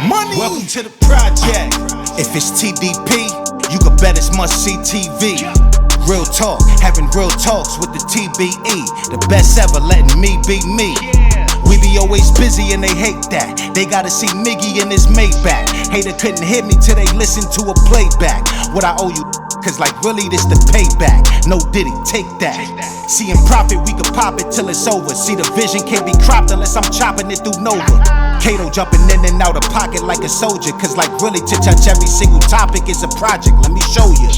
Money. Welcome to the project. If it's TDP, you can bet it's must-see TV. Real talk, having real talks with the TBE. The best ever, letting me be me. We be always busy and they hate that. They gotta see Miggy in his Maybach. Hater couldn't hit me till they listen to a playback. What I owe you, cause like really this the payback. No Diddy, take that. See in profit, we could pop it till it's over. See the vision can't be cropped unless I'm chopping it through Nova. Kato jumping in and out of pocket like a soldier. Cause like really to touch every single topic is a project. Let me show you.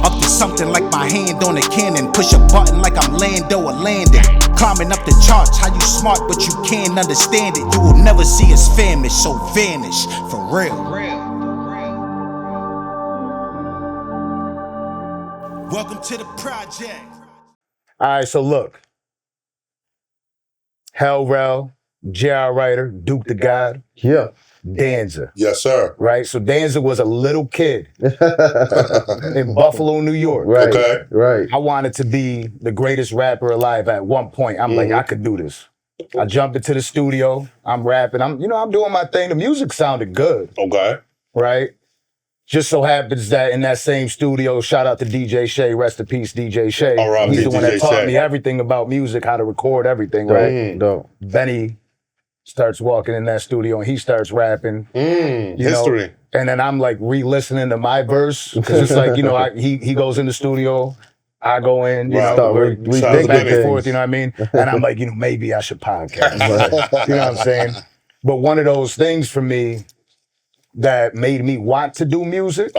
Up to something like my hand on a cannon. Push a button like I'm Lando or Landon. Climbing up the charts, how you smart but you can't understand it. You will never see us famished, so vanish, for real. Welcome to the project. Alright, so look. Hell Rell, J.R Writer, DukeDaGod. Yeah. Danza. Yes, sir. Right? So Danza was a little kid in Buffalo, New York. Right. Okay. Right. I wanted to be the greatest rapper alive at one point. I'm like, I could do this. I jumped into the studio, I'm rapping, I'm doing my thing. The music sounded good. Okay. Right? Just so happens that in that same studio, shout out to DJ Shay, rest in peace, DJ Shay. He's the one that taught me everything about music, how to record everything, right? Dope. Benny starts walking in that studio and he starts rapping. History. Know, and then I'm like re-listening to my verse, because it's like, he goes in the studio, I go in, we back and forth, you know what I mean? And I'm like, maybe I should podcast. You know what I'm saying? But one of those things for me that made me want to do music,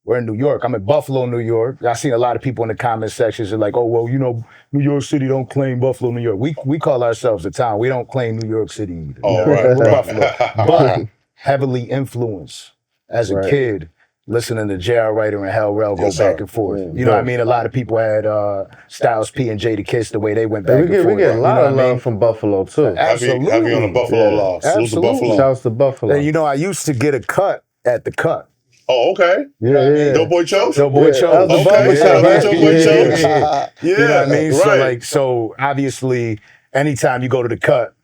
we're in New York. I'm in Buffalo, New York. I seen a lot of people in the comment sections are like, oh, well, New York City don't claim Buffalo, New York. We call ourselves a town. We don't claim New York City either. Oh, right. We're Buffalo. But heavily influenced as a kid, listening to J.R. Writer and Hell Rell go back and forth. You know what I mean? A lot of people had Styles P and Jadakiss, the way they went back and forth. We get a lot of love from Buffalo, too. Absolutely. Heavy on the Buffalo law. Salute to Buffalo. Shouts to Buffalo. And I used to get a cut at the cut. Oh, okay. Yeah. Doughboy Chose? Doughboy Chose. Okay. Shout out to Doughboy Chose. Yeah. You know what I mean? Right. So obviously, anytime you go to the cut,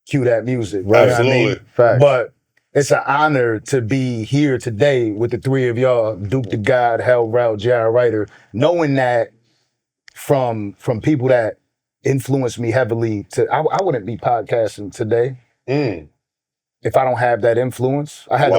cue that music. Right. Absolutely. Facts. But it's an honor to be here today with the three of y'all, DukeDaGod, Hell Rell, J.R Writer, knowing that from people that influenced me heavily I wouldn't be podcasting today. If I don't have that influence. I had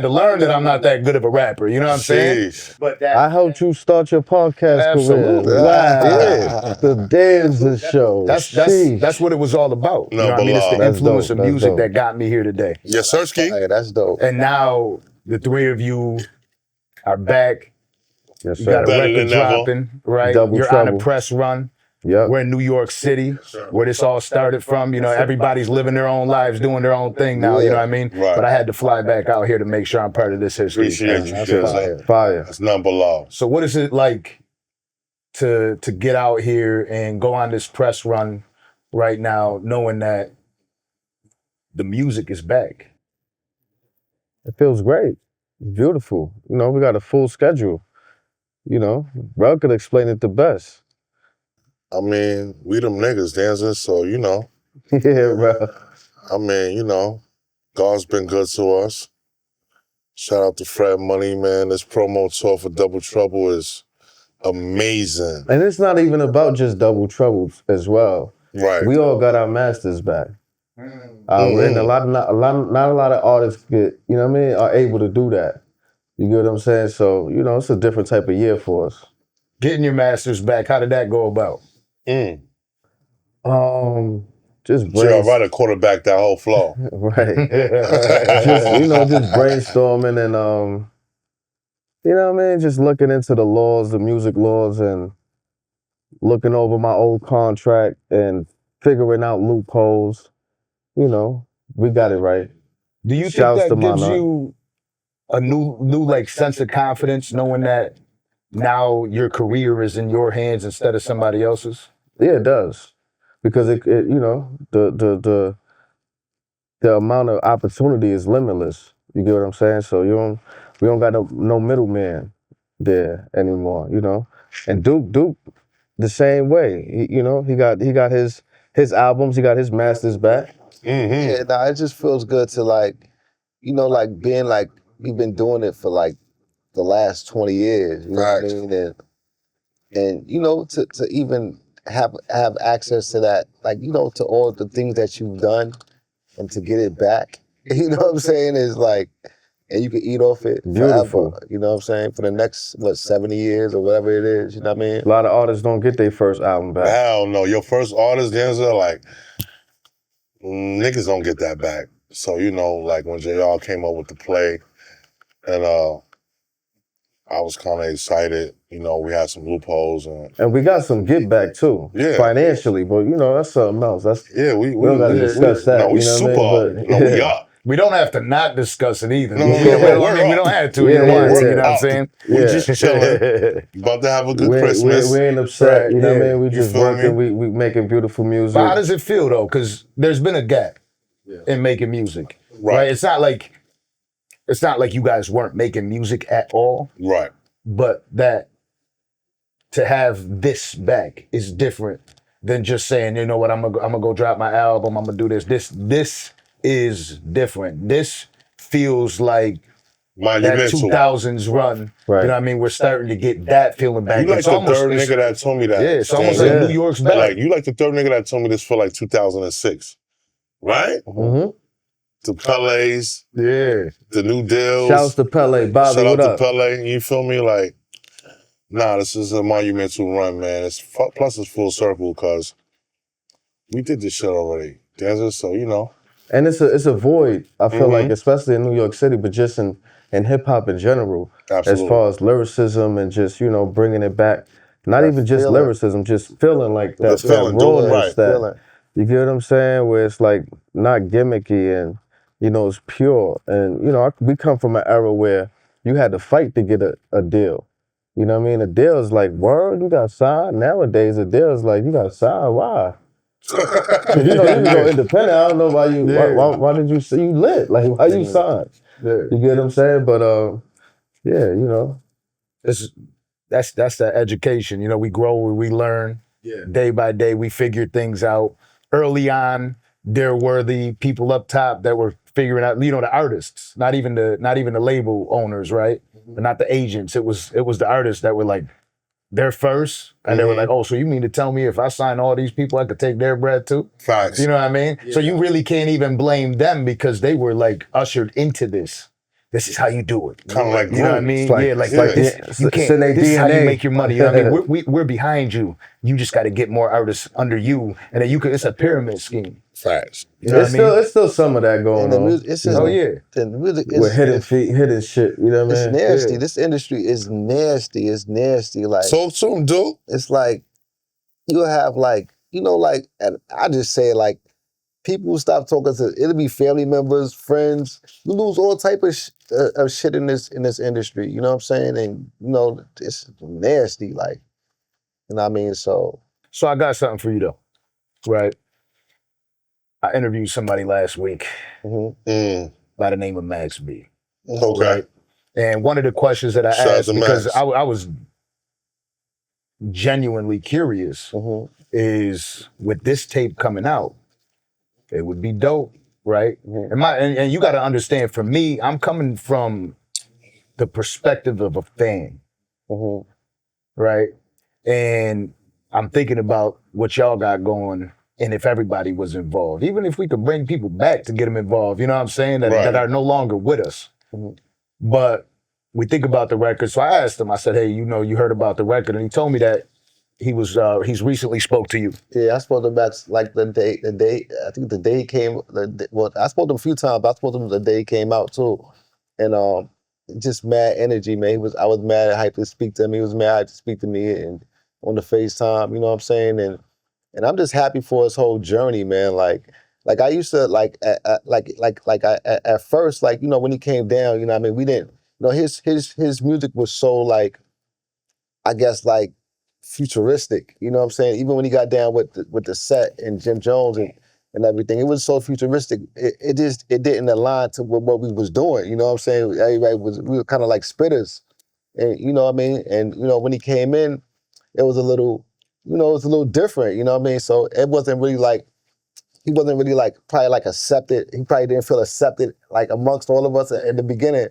to learn that I'm not that good of a rapper. You know what I'm saying? But I helped you start your podcast Absolutely. career. Wow. The Danza Show. That's what it was all about. No, you know what I mean? It's the That's influence dope. of music That's that got me here today. Yes, sir, Ski. Hey, that's dope. And now the three of you are back. Yes, You sir. got a Better record than ever. dropping, right? Double You're trouble. on a press run. Yep. We're in New York City, where this all started from. Everybody's living their own lives, doing their own thing now, you know what I mean? Right. But I had to fly back out here to make sure I'm part of this history. Appreciate you, Denzel. Fire. That's number law. So what is it like to get out here and go on this press run right now, knowing that the music is back? It feels great. It's beautiful. We got a full schedule. Rel could explain it the best. I mean, we them niggas, Danza, so Yeah, bro. I mean, God's been good to us. Shout out to Fred Money, man. This promo tour for Double Trouble is amazing. And it's not even about just Double Trouble as well. Right. We all got our masters back. And not a lot of artists are able to do that. You get what I'm saying? So, it's a different type of year for us. Getting your masters back, how did that go about? Just J.R Writer quarterback that whole flow. Right. just brainstorming and just looking into the laws, the music laws, and looking over my old contract and figuring out loopholes. We got it right. Do you think that gives you a new sense of confidence, knowing that now your career is in your hands instead of somebody else's? Yeah, it does, because the amount of opportunity is limitless. You get what I'm saying? So we don't got no middleman there anymore. And Duke the same way. He got his albums, he got his masters back. Yeah, nah, it just feels good to like, you know, like being like, we've been doing it for like the last 20 years, you know what I mean? And you know, to even have access to that, like, you know, to all the things that you've done and to get it back, you know what I'm saying, is like, and you can eat off it forever, you know what I'm saying, for the next, 70 years or whatever it is, you know what I mean? A lot of artists don't get their first album back. Hell no, your first artist, Danza, like, niggas don't get that back. So, you know, like when J.R. came up with the play, and I was kind of excited. You know, we had some loopholes. And we got some get back too, financially, but you know, that's something else. That's we don't gotta discuss that. No, we you know super what I mean? no, we up. We don't have to not discuss it either. No, we don't have to. You know what I'm saying? We just chilling. About to have a good Christmas. We ain't upset. You know what I mean? We just working. We making beautiful music. But how does it feel though? Because there's been a gap in making music. Right. It's not like you guys weren't making music at all. Right. But that to have this back is different than just saying, you know what, I'm gonna go drop my album, I'm gonna do this. This is different. This feels like that 2000s run. Right. You know what I mean? We're starting to get that feeling back. You like the third nigga that told me that. Yeah, it's almost like New York's back. Like, you like the third nigga that told me this for like 2006. Right? Mm-hmm. The Pele's. Yeah. The new deals. Shouts to Pele. Bobby, Shout what out up? to Pele. You feel me? Like, nah, this is a monumental run, man. Plus it's full circle because we did this shit already. Danza, so you know. And it's a void, I feel like, especially in New York City, but just in hip-hop in general. Absolutely. As far as lyricism and just, you know, bringing it back. Not even just lyricism, just feeling like that, rawness, you get what I'm saying? Where it's like not gimmicky and, you know, it's pure. And, you know, we come from an era where you had to fight to get a deal. You know what I mean? A deal is like, word, you got signed. Nowadays, a deal is like, you got signed, why? You know, you can go independent. I don't know why you, why did you say you lit? Like, why you signed? You get what I'm saying? But, yeah, you know. That's that education. You know, we grow, we learn. Day by day, we figure things out. Early on, there were the people up top that were figuring out, you know, the artists, not even the label owners, right? But not the agents. It was the artists that were like, they're first, and they were like, oh, so you mean to tell me if I sign all these people, I could take their bread too? Facts. You know what I mean? Yeah. So you really can't even blame them because they were like ushered into this. This is how you do it. Kind of like, you know what I mean? Like, this, you can't. This is how you make your money. You know what I mean? We're behind you. You just got to get more artists under you, and then it's a pyramid scheme. Facts. You know it's still some of that going on. The music is with hidden shit. You know what I mean? It's nasty. Yeah. This industry is nasty. It's nasty. Like, so soon, dude. It's like you'll have like, you know, like, and I just say like, people stop talking to, it'll be family members, friends. You lose all type of shit in this industry. You know what I'm saying? And you know, it's nasty. Like, you know what I mean? So I got something for you though, right? I interviewed somebody last week by the name of Max B. Okay. Right? And one of the questions that I asked, because I was genuinely curious, is with this tape coming out, it would be dope, right? And you got to understand, for me, I'm coming from the perspective of a fan, right? And I'm thinking about what y'all got going, and if everybody was involved, even if we could bring people back to get them involved, you know what I'm saying? That are no longer with us. But we think about the record. So I asked him, I said, hey, you know, you heard about the record, and he told me that he's recently spoke to you. Yeah, I spoke to him about like the day, I think the day he came, well, I spoke to him a few times, but I spoke to him the day he came out too. And just mad energy, man. I was mad hyped to speak to him. He was mad hyped to speak to me and on the FaceTime, you know what I'm saying? And I'm just happy for his whole journey, man. Like I used to at first, like, you know, when he came down, you know what I mean, we didn't, you know, his music was so like, I guess like futuristic, you know what I'm saying? Even when he got down with the set and Jim Jones and everything, it was so futuristic. It didn't align to what we was doing, you know what I'm saying? We were kind of like spitters, and you know what I mean? And you know, when he came in, it was a little, you know, it was a little different, you know what I mean? So it wasn't really like he wasn't really like probably like accepted. He probably didn't feel accepted like amongst all of us in the beginning.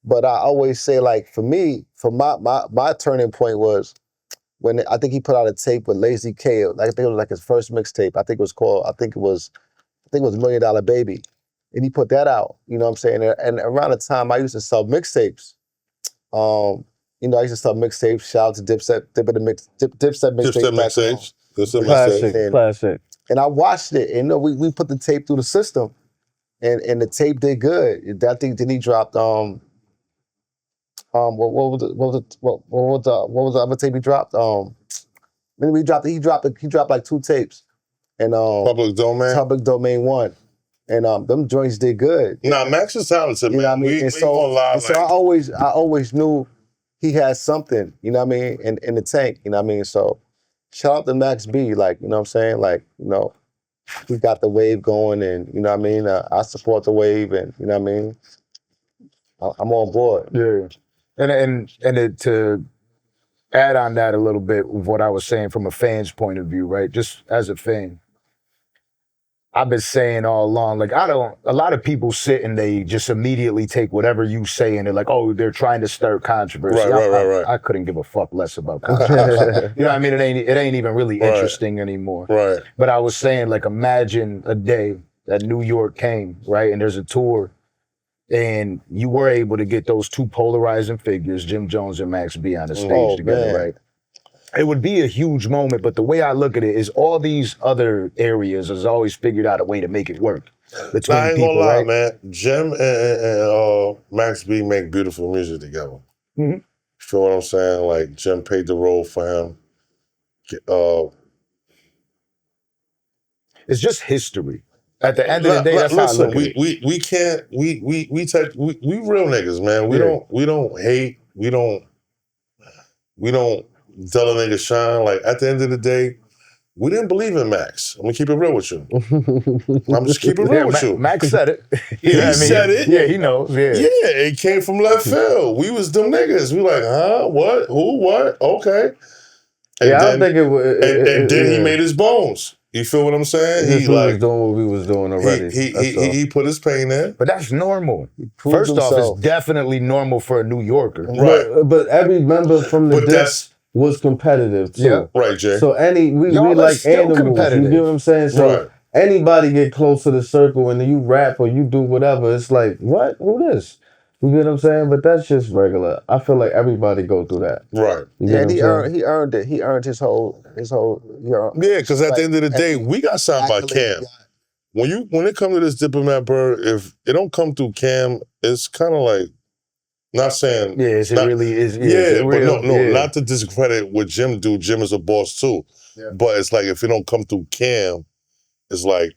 But I always say like for me, for my turning point was when I think he put out a tape with Lazy K. Like, I think it was like his first mixtape. I think it was $1 Million Baby. And he put that out, you know what I'm saying? And around the time I used to sell mixtapes, you know, I used to sell mixtapes. Shout out to Dipset mixtape. Classic. And I watched it, and you know, we put the tape through the system, and the tape did good. I think then he dropped what was the other tape he dropped? Then he dropped like 2 tapes, and Public Domain 1. And them joints did good. Nah, Max is talented, man. You know what I mean? So I always knew he had something, you know what I mean, in the tank, you know what I mean? So shout out to Max B, like, you know what I'm saying? Like, you know, he got the wave going, and you know what I mean? I support the wave, and you know what I mean? I'm on board. Yeah. And to add on that a little bit of what I was saying from a fan's point of view, right? Just as a fan, I've been saying all along, like, a lot of people sit and they just immediately take whatever you say and they're like, oh, they're trying to stir controversy. Right. I couldn't give a fuck less about controversy. You know what I mean? It ain't even really interesting anymore. Right. But I was saying, like, imagine a day that New York came, right? And there's a tour and you were able to get those 2 polarizing figures, Jim Jones and Max B, on the stage together, man. right? It would be a huge moment, but the way I look at it is all these other areas has always figured out a way to make it work. Between I ain't people, gonna lie, right? man. Jim and Max B make beautiful music together. Mm-hmm. You feel what I'm saying? Like, Jim paid the role for him. It's just history. At the end of the day, that's how I look at it. We real niggas, man. We don't hate. We don't tell a nigga shine. Like, at the end of the day, we didn't believe in Max. I'm gonna keep it real with you. I'm just keep it real with you. Max said it. He said it. Yeah, he knows. Yeah, it came from left field. We was them niggas. We like, huh? What? Who? What? Okay. And I think and then he made his bones. You feel what I'm saying? He was doing what we was doing already. He put his pain in. But that's normal. First off, it's definitely normal for a New Yorker. Right. But every member from the Dips was competitive too. Yeah. Right, Jay. So we like animals. You get what I'm saying? So anybody get close to the circle and you rap or you do whatever, it's like, what? Who this? You get what I'm saying? But that's just regular. I feel like everybody go through that. Right. And he earned it. He earned his whole. Yeah, because at the end of the day, we got signed by Cam. When it comes to this Diplomat Bird, if it don't come through Cam, it's kind of like, not saying. Yeah, it really is. Not to discredit what Jim do. Jim is a boss too. Yeah. But it's like, if it don't come through Cam, it's like.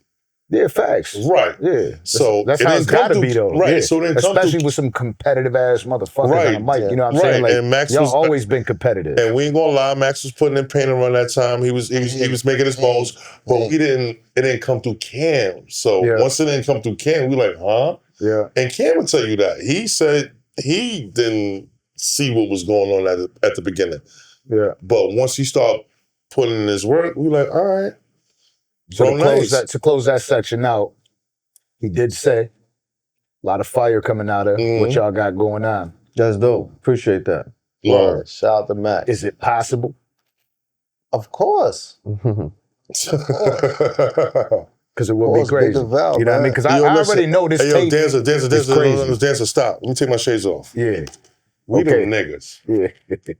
Yeah, facts. Right. Yeah. So that's how it's gotta be though. Right. Yeah. So then especially with some competitive ass motherfuckers on the mic. You know what I'm saying? Like, and Max y'all always been competitive. And we ain't gonna lie, Max was putting in pain around that time. He was making his bones, but it didn't come through Cam. So once it didn't come through Cam, we like, huh? Yeah. And Cam would tell you that. He said he didn't see what was going on at the beginning. Yeah. But once he started putting in his work, we like, all right. So to close that section out, he did say a lot of fire coming out of what y'all got going on. That's dope. Appreciate that. Word. Shout out to Max. Is it possible? Of course. Because it will be crazy. You know what I mean? Because I already know this tape is crazy. Dancer, stop. Let me take my shades off. Yeah. We them niggas. Yeah.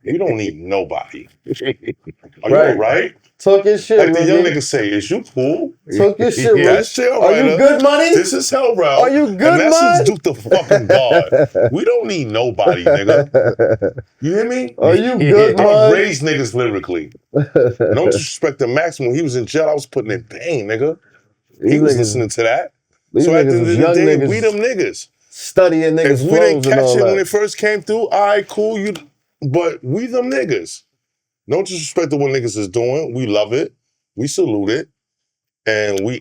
We don't need nobody. Are Right. you all right? Talk your shit, Like the young Ricky. niggas say, is you cool? Talk your shit, Ricky. That's J.R Are Writer. you good, money? This is Hell Rell. Are you good, and that's money? Duke the fucking God. We don't need nobody, nigga. You hear me? Are you good, I money? raised niggas lyrically. No disrespect to Max. When he was in jail, I was putting in pain, nigga. He was listening to that. So at the end of the day, we them niggas. Studying niggas' If we didn't flows and catch all it when that. it first came through, all right, cool. But we them niggas. No disrespect to what niggas is doing. We love it. We salute it. And we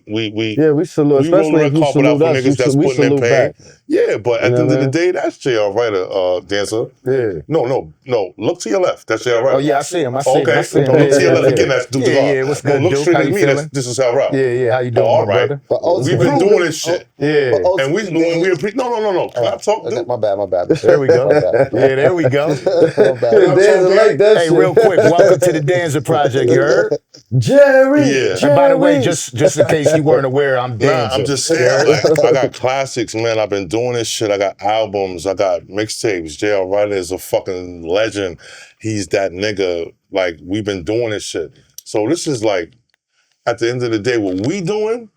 salute, especially if you salute us, niggas that's putting in pain. Back. Yeah, but at the end of the day, that's J.R Writer, Dancer. Yeah. No. Look to your left. That's J.R Writer. Oh yeah, I see him. I see him. Okay. I see him. Look to your left again. That's DukeDaGod. Yeah. What's good, look Duke? straight How at you me. feeling? This is Hell Rell. Yeah. How you doing, all my brother? We've been doing this shit. Yeah. And we no. Can I talk? Okay, my bad. There we go. Yeah, there we go. Hey, real quick, welcome to the Danza Project. You heard? Jerry. Yeah. And by the way, just in case you weren't aware, I'm Danza. I'm just saying, like, I got classics, man. I've been doing this shit. I got albums. I got mixtapes. J.R. Writer is a fucking legend. He's that nigga. Like, we've been doing this shit. So this is like, at the end of the day, what we doing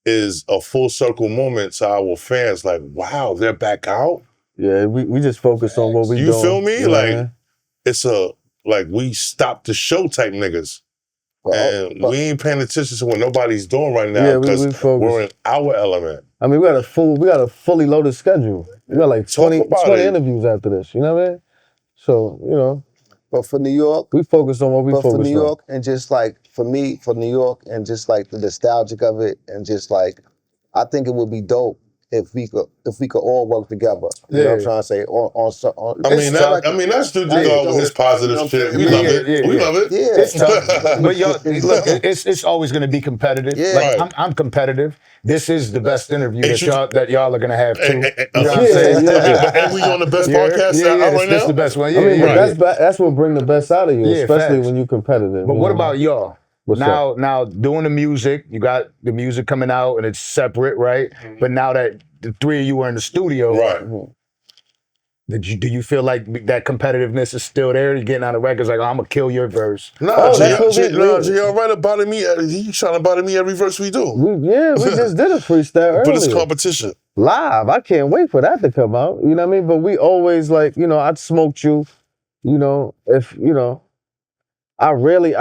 is a full circle moment to our fans. Like, wow, they're back out? Yeah, we just focus on what we doing. You feel me? You know, like, it's like, we stopped the show type niggas. And we ain't paying attention to what nobody's doing right now because we're in our element. I mean, we got a fully loaded schedule. We got like 20 interviews after this. You know what I mean? So, you know. But for New York, we focus on what we focus on. But for New York, and just like, for me, for New York, and just like the nostalgic of it, and just like, I think it would be dope if we could all work together. You know what I'm trying to say? I mean, that's DukeDaGod with his positive shit. We love it. We love it. Yeah. It's tough. But y'all, look, it's always going to be competitive. Yeah. Like, I'm competitive. This is the best interview that y'all are going to have too. You know what I'm saying? And we on the best podcast right now? This is the best one. I mean, that's what brings the best out of you, especially when you're competitive. But what about y'all? Now doing the music, you got the music coming out and it's separate, right? Mm-hmm. But now that the three of you are in the studio, right? Do you feel like that competitiveness is still there? You're getting on the records like, I'm gonna kill your verse. J.R Writer body me. He trying to body me every verse we do. We just did a freestyle earlier. But it's competition. Live. I can't wait for that to come out. You know what I mean? But we always like, you know, I'd smoked you. You know, if you know. I really, you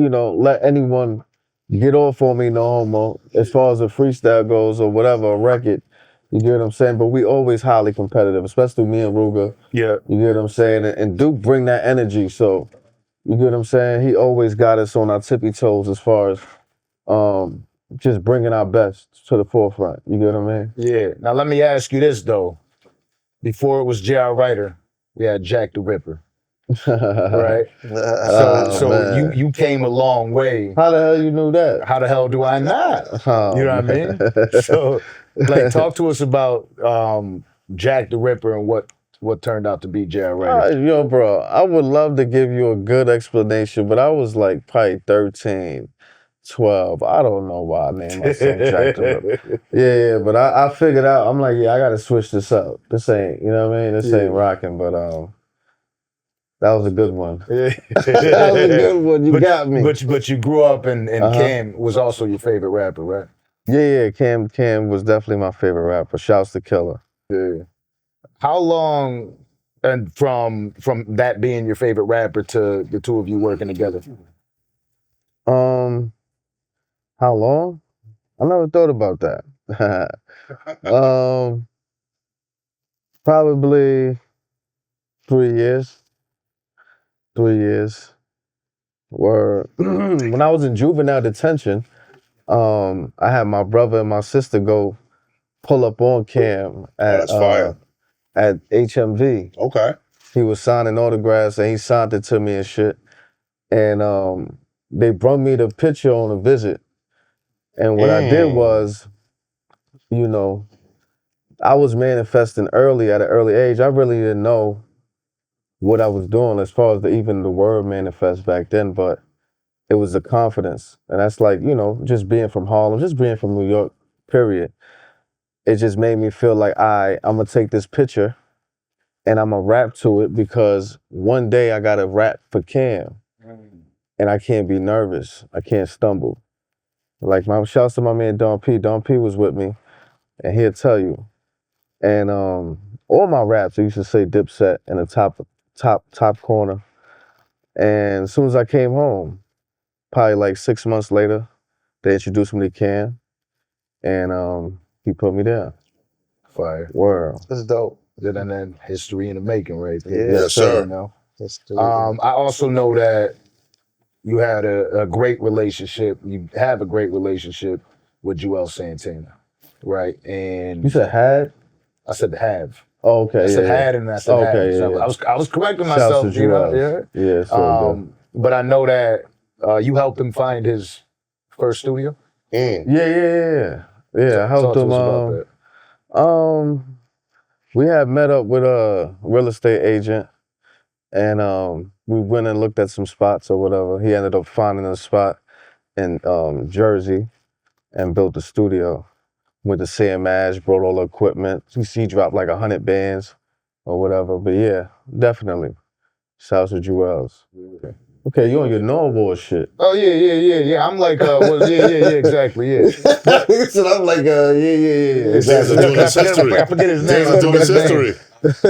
know, let anyone get off on me, no homo, as far as a freestyle goes or whatever, a record. You get what I'm saying? But we always highly competitive, especially me and Ruger. Yeah. You get what I'm saying? And Duke bring that energy, so you get what I'm saying? He always got us on our tippy toes as far as just bringing our best to the forefront. You get what I mean? Yeah. Now let me ask you this though. Before it was J.R Writer, we had Jack the Ripper. Right? So you came a long way. How the hell you knew that? How the hell do I not? You know what I mean? So like talk to us about Jack the Ripper and what turned out to be J.R Writer. Yo, bro, I would love to give you a good explanation, but I was like probably 13, 12. I don't know why I named myself Jack the Ripper. Yeah, but I figured out, I'm like, I gotta switch this up. This ain't, you know what I mean? This ain't rocking, but that was a good one. That was a good one. You got me. But you grew up and Cam was also your favorite rapper, right? Yeah. Cam was definitely my favorite rapper. Shouts to Killer. Yeah. How long, and from that being your favorite rapper to the two of you working together? How long? I never thought about that. Probably 3 years. 3 years. When I was in juvenile detention, I had my brother and my sister go pull up on Cam at HMV. Okay. He was signing autographs and he signed it to me and shit. And they brought me the picture on a visit. And what I did was, you know, I was manifesting early at an early age. I really didn't know what I was doing as far as even the word manifest back then, but it was the confidence. And that's like, you know, just being from Harlem, just being from New York, period. It just made me feel like I'm gonna take this picture and I'm gonna rap to it because one day I gotta rap for Cam. And I can't be nervous. I can't stumble. Like shouts to my man Don P. Don P was with me and he'll tell you. And all my raps, I used to say Dipset in the top corner. And as soon as I came home, probably like 6 months later, they introduced me to Cam, and he put me down. Fire. Word. That's dope. And then history in the making, right? Yes, sir. You know? I also know that you had a great relationship. You have a great relationship with Joel Santana, right? And You said had? I said have. Oh, okay. I said had and I said have. Okay, So yeah. I was correcting Shouts myself. to You know, Joel. Yeah, it's all good. but I know that you helped him find his first studio. Yeah. I helped him. We had met up with a real estate agent, and we went and looked at some spots or whatever. He ended up finding a spot in Jersey and built a studio. Went to CMAsh, brought all the equipment. He dropped like 100 bands or whatever. But yeah, definitely. Shouts to Joel's. Okay, you on your normal shit. Oh yeah. I'm like, exactly, yeah. So I'm like, yeah. Exactly. I forget his name.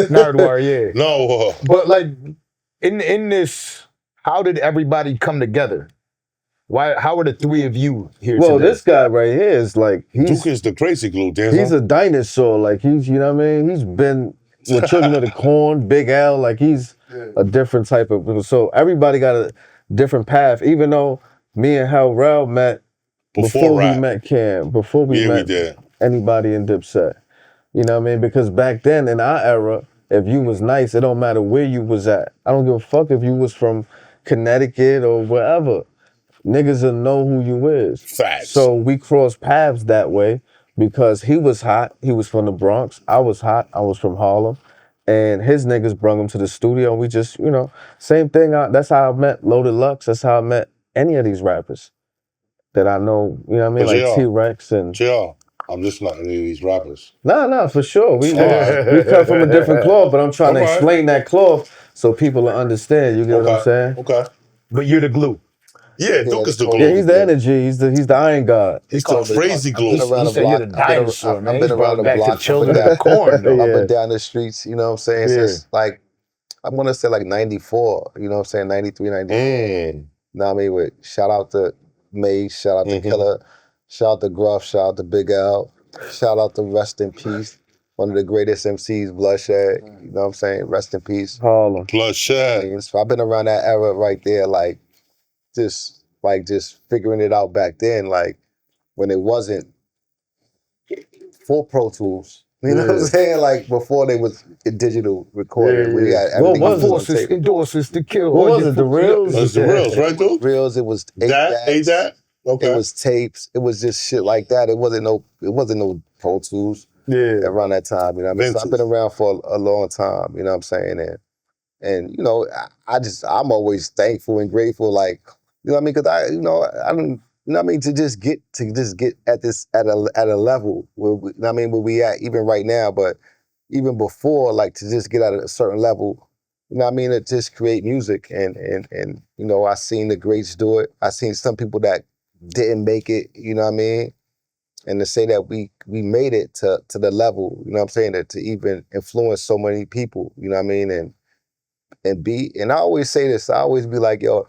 Nardwar, yeah. No. But like, in this, how did everybody come together? How are the three of you here today? Well, this guy right here is like, Duke is the crazy glue, Danza. He's a dinosaur. Like, he's, you know what I mean? He's been with Children of the Corn, Big L, like he's a different type of, so everybody got a different path, even though me and Hell Rell met before we met Cam, before we met anybody in Dipset. You know what I mean? Because back then in our era, if you was nice, it don't matter where you was at. I don't give a fuck if you was from Connecticut or wherever. Niggas will know who you is. Facts. So we crossed paths that way because he was hot. He was from the Bronx. I was hot. I was from Harlem. And his niggas brung him to the studio. And we just, you know, same thing. That's how I met Loaded Lux. That's how I met any of these rappers that I know, you know what I mean? Like T-Rex and... JR, I'm just not any of these rappers. Nah, for sure. We come from a different cloth, but I'm trying to explain that cloth so people will understand. You get what I'm saying? Okay. But you're the glue. Yeah, Duke is the glue. Yeah, he's the energy. He's the Iron God. He's the crazy glue. He said you're the dinosaur, man. I've been around the back block. to Children of the Corn, though. Up and down the streets, you know what I'm saying? Since like, I'm gonna say like 94, you know what I'm saying? 93, 94. You know what I mean? With shout out to Maze, shout out to Killer, shout out to Gruff, shout out to Big L, shout out to Rest in Peace. One of the greatest MCs, Bloodshed, you know what I'm saying? Rest in peace. Harlem. Bloodshed. I mean, so I've been around that era right there, like, just figuring it out back then, like when it wasn't for Pro Tools. You know what I'm saying? Like before they was digital recording. We had everything. What was it? Endorses to kill. What was it? The Reels? It was the Reels, right, dude? Reels, it was that? Okay. It was tapes. It was just shit like that. It wasn't no Pro Tools around that time. You know what I mean? So I've been around for a long time, you know what I'm saying? And you know, I'm always thankful and grateful, like, you know what I mean? Because I don't, you know what I mean, to just get at this at a level where you know what I mean, where we at even right now, but even before, like to just get at a certain level, you know what I mean, to just create music and you know, I seen the greats do it. I seen some people that didn't make it, you know what I mean? And to say that we made it to the level, you know what I'm saying, that to even influence so many people, you know what I mean, and I always say this, I always be like, yo,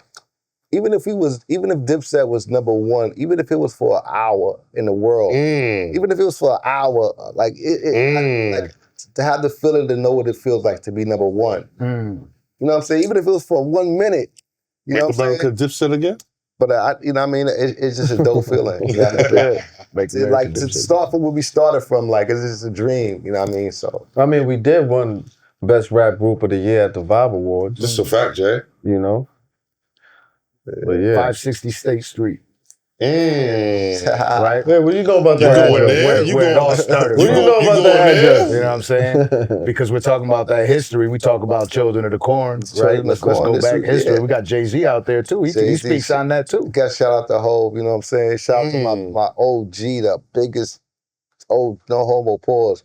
even if Dipset was number one, even if it was for an hour in the world, even if it was for an hour, like like to have the feeling to know what it feels like to be number one. You know what I'm saying? Even if it was for 1 minute, you know what I'm saying? Dipset again? But you know what I mean? It's just a dope feeling. You know what I mean? Like to start from where we started from, like it's just a dream. You know what I mean? So I mean, we did win Best Rap Group of the Year at the Vibe Awards. This is a fact, Jay. You know. But yeah, 560 State Street. Right? Yeah, where you go about that? Where it all started. Where you go about that address? You know what I'm saying? Because we're talking about that history. We talk about Children of the Corn, right? Let's go back history. We got Jay-Z out there too. He speaks on that too. Got shout out to Hov, you know what I'm saying? Shout out to my OG, the biggest, no homo pause,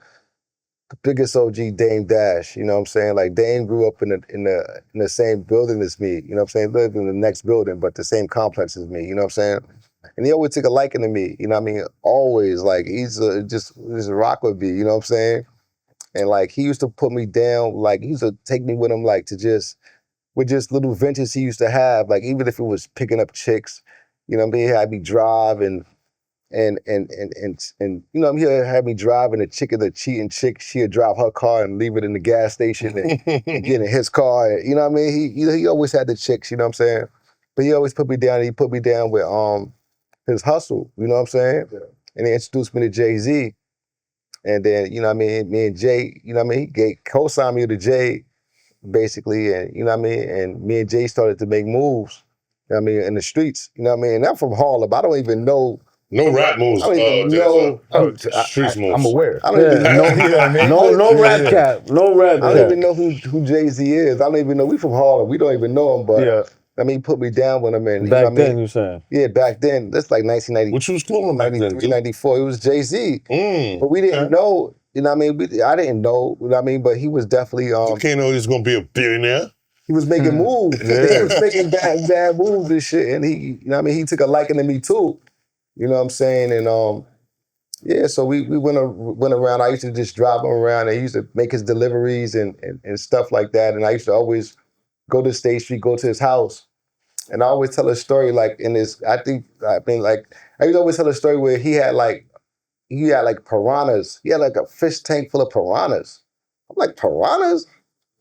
the biggest OG, Dame Dash. You know what I'm saying? Like Dame grew up in the same building as me. You know what I'm saying? Lived in the next building, but the same complex as me. You know what I'm saying? And he always took a liking to me. You know what I mean? Always, like he's just rock with me. You know what I'm saying? And like he used to put me down. Like he used to take me with him, like with just little ventures he used to have. Like even if it was picking up chicks, you know what I mean? He had me drive and you know, he had me driving a chick, the cheating chick. She'd drive her car and leave it in the gas station and get in his car. You know what I mean? He always had the chicks. You know what I'm saying? But he always put me down. He put me down with his hustle. You know what I'm saying? Yeah. And he introduced me to Jay-Z. And then, you know what I mean, me and Jay, you know what I mean, he co-signed me to Jay, basically, and you know what I mean, and me and Jay started to make moves, you know what I mean, in the streets, you know what I mean, and I'm from Harlem, I don't even know. No rap moves. I don't even know. Streets moves. I'm aware. I don't even know. You know what I mean? No rap cap. No rap cap. I don't even know who Jay-Z is. I don't even know. We from Harlem. We don't even know him, but I mean, he put me down with him. And, back you know then, you saying? Yeah, back then. That's like 1990. What you was calling back then? 94. It was Jay-Z. But we didn't know. You know what I mean? I didn't know. You know what I mean? But he was definitely. You can't know he's gonna be a billionaire. He was making moves. He was making bad moves and shit. And he, you know what I mean? He took a liking to me too. You know what I'm saying? And yeah, so we went around. I used to just drive him around, and he used to make his deliveries and stuff like that. And I used to always go to State Street, go to his house. And I always tell a story like in this, I used to always tell a story where he had like piranhas. He had like a fish tank full of piranhas. I'm like, piranhas?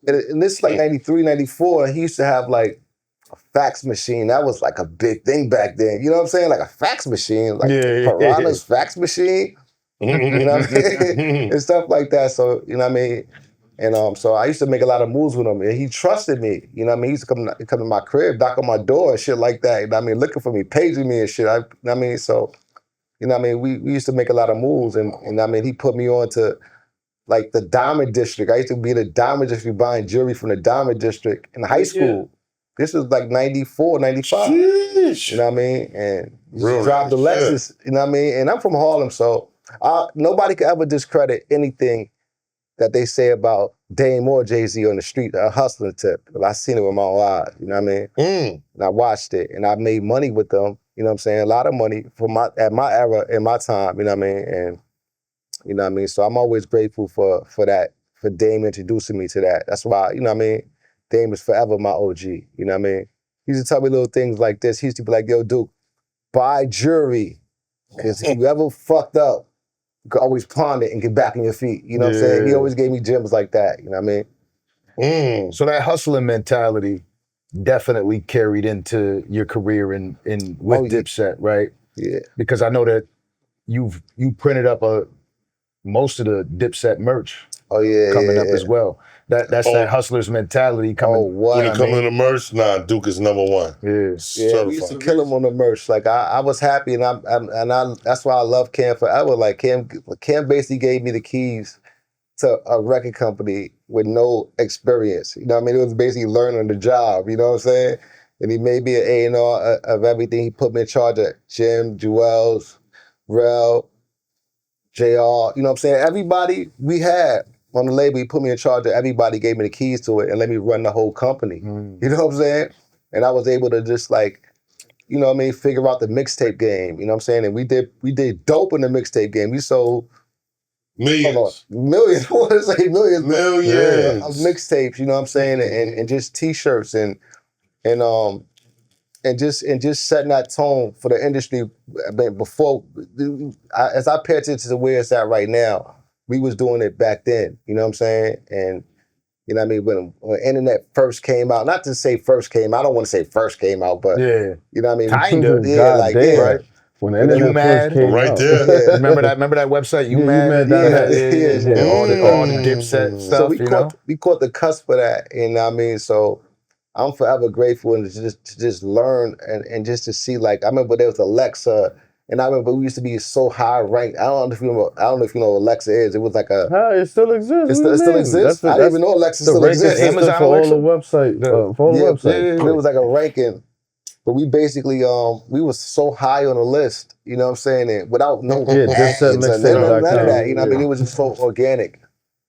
And this is like 93, 94, and he used to have like a fax machine. That was like a big thing back then. You know what I'm saying? Like a fax machine, like piranhas fax machine. You know what I'm saying? And stuff like that. So, you know what I mean? And so I used to make a lot of moves with him, and he trusted me. You know what I mean? He used to come to my crib, knock on my door and shit like that. You know what I mean? Looking for me, paging me and shit. You know what I mean? So, you know what I mean? We used to make a lot of moves, and I mean, he put me on to like the Diamond District. I used to be in the Diamond District buying jewelry from the Diamond District in high school. This was like 94, 95. Sheesh. You know what I mean? And drive the Lexus, you know what I mean? And I'm from Harlem, so nobody could ever discredit anything that they say about Dame or Jay-Z on the street, a hustling tip. I seen it with my own eyes, you know what I mean? And I watched it, and I made money with them, you know what I'm saying? A lot of money at my era, in my time, you know what I mean? And you know what I mean? So I'm always grateful for that, for Dame introducing me to that. That's why, you know what I mean? Dame is forever my OG, you know what I mean? He used to tell me little things like this. He used to be like, yo, Duke, buy jewelry, because if you ever fucked up, you can always pawn it and get back on your feet. You know what I'm saying? He always gave me gems like that, you know what I mean? So that hustling mentality definitely carried into your career with Dipset, right? Yeah. Because I know that you printed up most of the Dipset merch coming up as well. That's that hustler's mentality coming. When it comes to the merch, Duke is number one. Yeah, we used to kill him on the merch. Like I was happy, and I that's why I love Cam forever. Like Cam basically gave me the keys to a record company with no experience. You know what I mean? It was basically learning on the job. You know what I'm saying? And he made me an A&R of everything. He put me in charge of Jim, Jewels, Rell, JR. You know what I'm saying? Everybody we had on the label, he put me in charge of everybody, gave me the keys to it, and let me run the whole company. You know what I'm saying? And I was able to just like, you know what I mean, figure out the mixtape game. You know what I'm saying? And we did dope in the mixtape game. We sold millions. Millions. I want to say millions. Millions. Of mixtapes. You know what I'm saying? And just T-shirts and just setting that tone for the industry. I mean, as I pay attention to where it's at right now, we was doing it back then. You know what I'm saying? And you know what I mean? When internet first came out, not to say first came out, I don't want to say first came out, but you know what I mean? Kind of. Yeah, like damn. Right? When the internet first came right out. there. Remember that website? You Mad? Yeah. All the Dipset stuff. So we caught the cusp of that, you know what I mean? So I'm forever grateful and to just learn and just to see, like, I remember there was Alexa, and I remember we used to be so high ranked. I don't know if you know what Alexa is. It was like it still exists. It still exists? I didn't even know Alexa still exists. Amazon for all the website. It was like a ranking. But we basically, we was so high on the list, you know what I'm saying? And without no ads or none of that, you know what I mean? It was just so organic,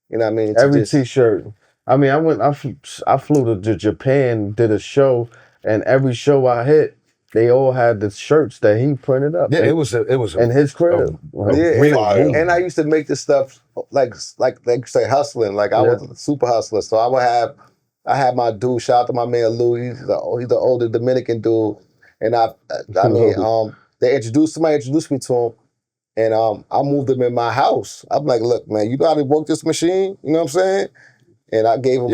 you know what I mean? Every T-shirt. I mean, I flew to Japan, did a show, and every show I hit, they all had the shirts that he printed up. Yeah, it was in his crib. And I used to make this stuff like you say hustling. Like I was a super hustler, so I had my dude. Shout out to my man Lou. He's the older Dominican dude, and somebody introduced me to him, and I moved him in my house. I'm like, look, man, you know how to work this machine? You know what I'm saying? And I gave him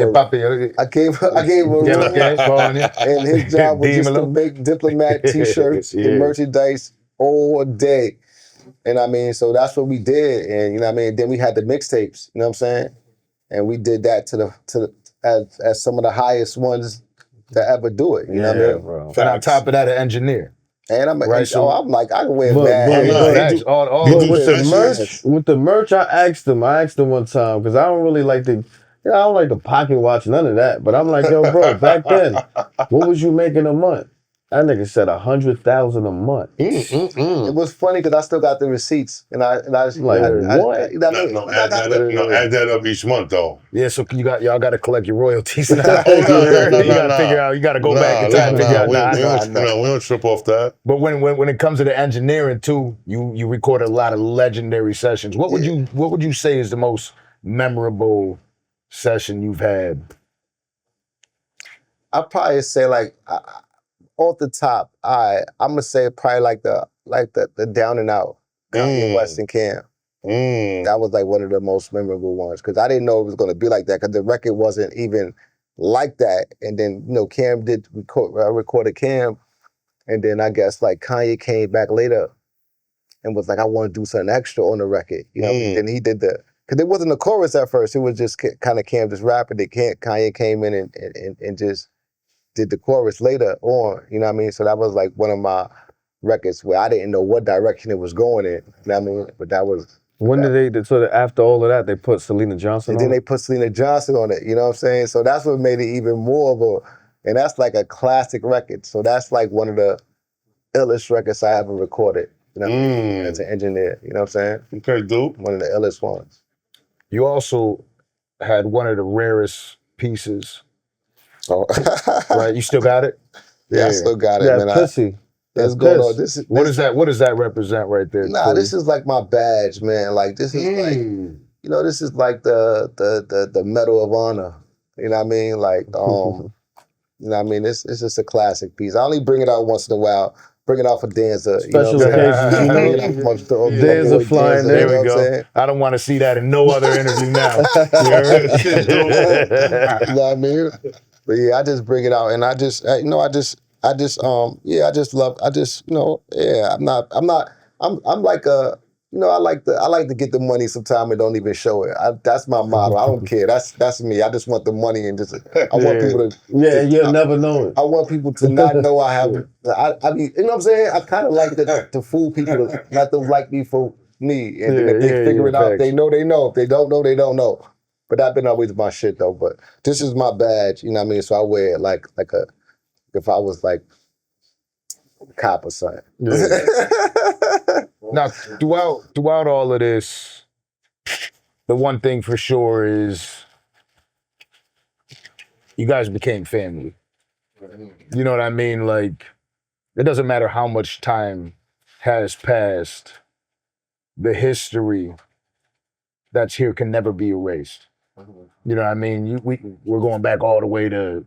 I gave him a room, and his job was just to make Diplomat t-shirts and merchandise all day. And I mean, so that's what we did. And you know what I mean? Then we had the mixtapes, you know what I'm saying? And we did that as some of the highest ones to ever do it. You know what I mean? Bro. And on top of that, an engineer. And I'm right, I'm like, I can wear with the merch, I asked him one time, because I don't really like I don't like the pocket watch, none of that. But I'm like, yo, bro, back then, what was you making a month? That nigga said 100,000 a month. It was funny because I still got the receipts, and I just like, what? Add that up each month though. Yeah, so y'all got to collect your royalties now. You got to figure out. You got to go back in time and figure out. We don't trip off that. But when it comes to the engineering too, you record a lot of legendary sessions. What would you say is the most memorable session you've had? I'd probably say like. Off the top, I'm gonna say probably like the Down and Out, Kanye West and Cam. That was like one of the most memorable ones because I didn't know it was gonna be like that because the record wasn't even like that. And then Cam did recorded Cam, and then I guess like Kanye came back later and was like, I want to do something extra on the record, Then he did because it wasn't a chorus at first. It was just kind of Cam just rapping. Kanye came in and just did the chorus later on, you know what I mean? So that was like one of my records where I didn't know what direction it was going in, you know what I mean? But that was... When did they, so after all of that, they put Selena Johnson on it? And then they put Selena Johnson on it, you know what I'm saying? So that's what made it even more of and that's like a classic record. So that's like one of the illest records I ever recorded, you know what I mean? As an engineer, you know what I'm saying? Okay, dude. One of the illest ones. You also had one of the rarest pieces. Oh. Right, you still got it? Yeah, I still got it, that man. Pussy. That's going on. What does that represent right there? Nah, this is like my badge, man. Like this is like, this is like the Medal of Honor. You know what I mean? Like, you know what I mean? It's just a classic piece. I only bring it out once in a while. Bring it out for Danza. Special occasions, Danza flying there. There we go. I don't want to see that in no other interview now. You know what I mean? But yeah, I just bring it out, and I'm like I like to get the money sometime and don't even show it. That's my motto. I don't care. That's me. I just want the money and just I want people to you'll never know it. I want people to not know I have it. I mean, you know what I'm saying? I kind of like to fool people, to let them like me for me, and then if they figure it out, they know. If they don't know, they don't know. But that been always my shit though. But this is my badge, you know what I mean? So I wear it like if I was like a cop or something. Now, throughout all of this, the one thing for sure is you guys became family. You know what I mean? Like, it doesn't matter how much time has passed, the history that's here can never be erased. You know what I mean? We're going back all the way to,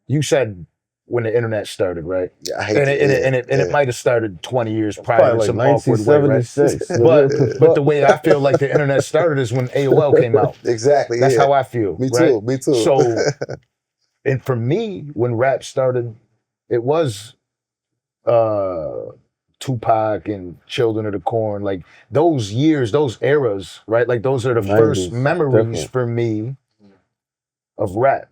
you said when the internet started, right? Yeah, it might have started 20 years prior to some awkward way, right? But the way I feel like the internet started is when AOL came out. Exactly. That's how I feel. Me right? too. So, and for me, when rap started, it was Tupac and Children of the Corn, like those years, those eras, right? Like those are the 90s, first memories definitely. for me of rap.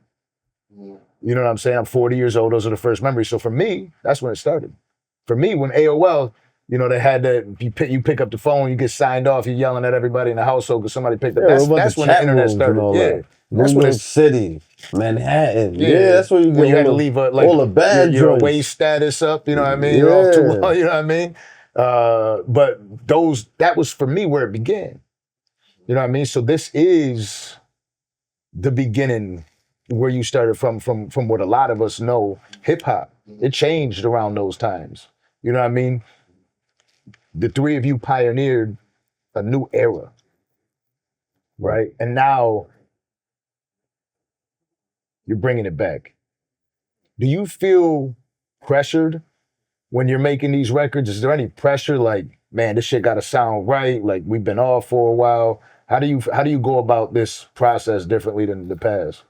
You know what I'm saying? I'm 40 years old. Those are the first memories. So for me, that's when it started. For me, when AOL, they had that, you pick up the phone, you get signed off, you're yelling at everybody in the household because somebody picked up. That's when the internet started. Yeah. That's when City, Manhattan. Yeah, that's where you get you had to leave all the bad your away status up, you know what I mean? You're off too long, you know what I mean? But that was for me where it began. You know what I mean? So this is the beginning where you started from what a lot of us know, hip hop. It changed around those times. You know what I mean? The three of you pioneered a new era, right? And now you're bringing it back. Do you feel pressured when you're making these records? Is there any pressure like, man, this shit gotta sound right, like we've been off for a while? How do you go about this process differently than the past?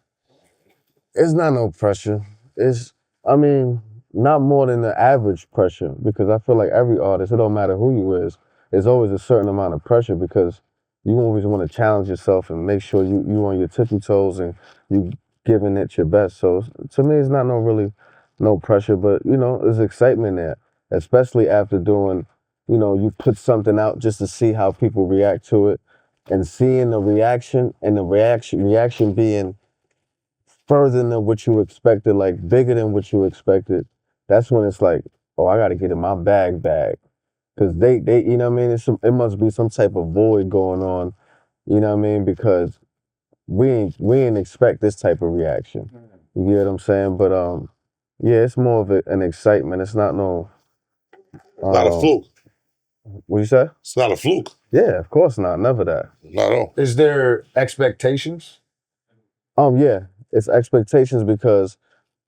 It's not no pressure. I mean, not more than the average pressure, because I feel like every artist, it don't matter who you is, there's always a certain amount of pressure because you always want to challenge yourself and make sure you on your tippy toes and you giving it your best. So to me, it's not no pressure, but there's excitement there, especially after doing, you put something out just to see how people react to it, and seeing the reaction and the reaction being further than what you expected, like bigger than what you expected. That's when it's like, oh, I got to get in my bag. Because they, you know what I mean? It must be some type of void going on, you know what I mean? Because we ain't expect this type of reaction. You get what I'm saying? But yeah, it's more of an excitement. It's not no. Not a fluke. What you say? It's not a fluke. Yeah, of course not. Never that. Not at all. Is there expectations? Yeah, it's expectations because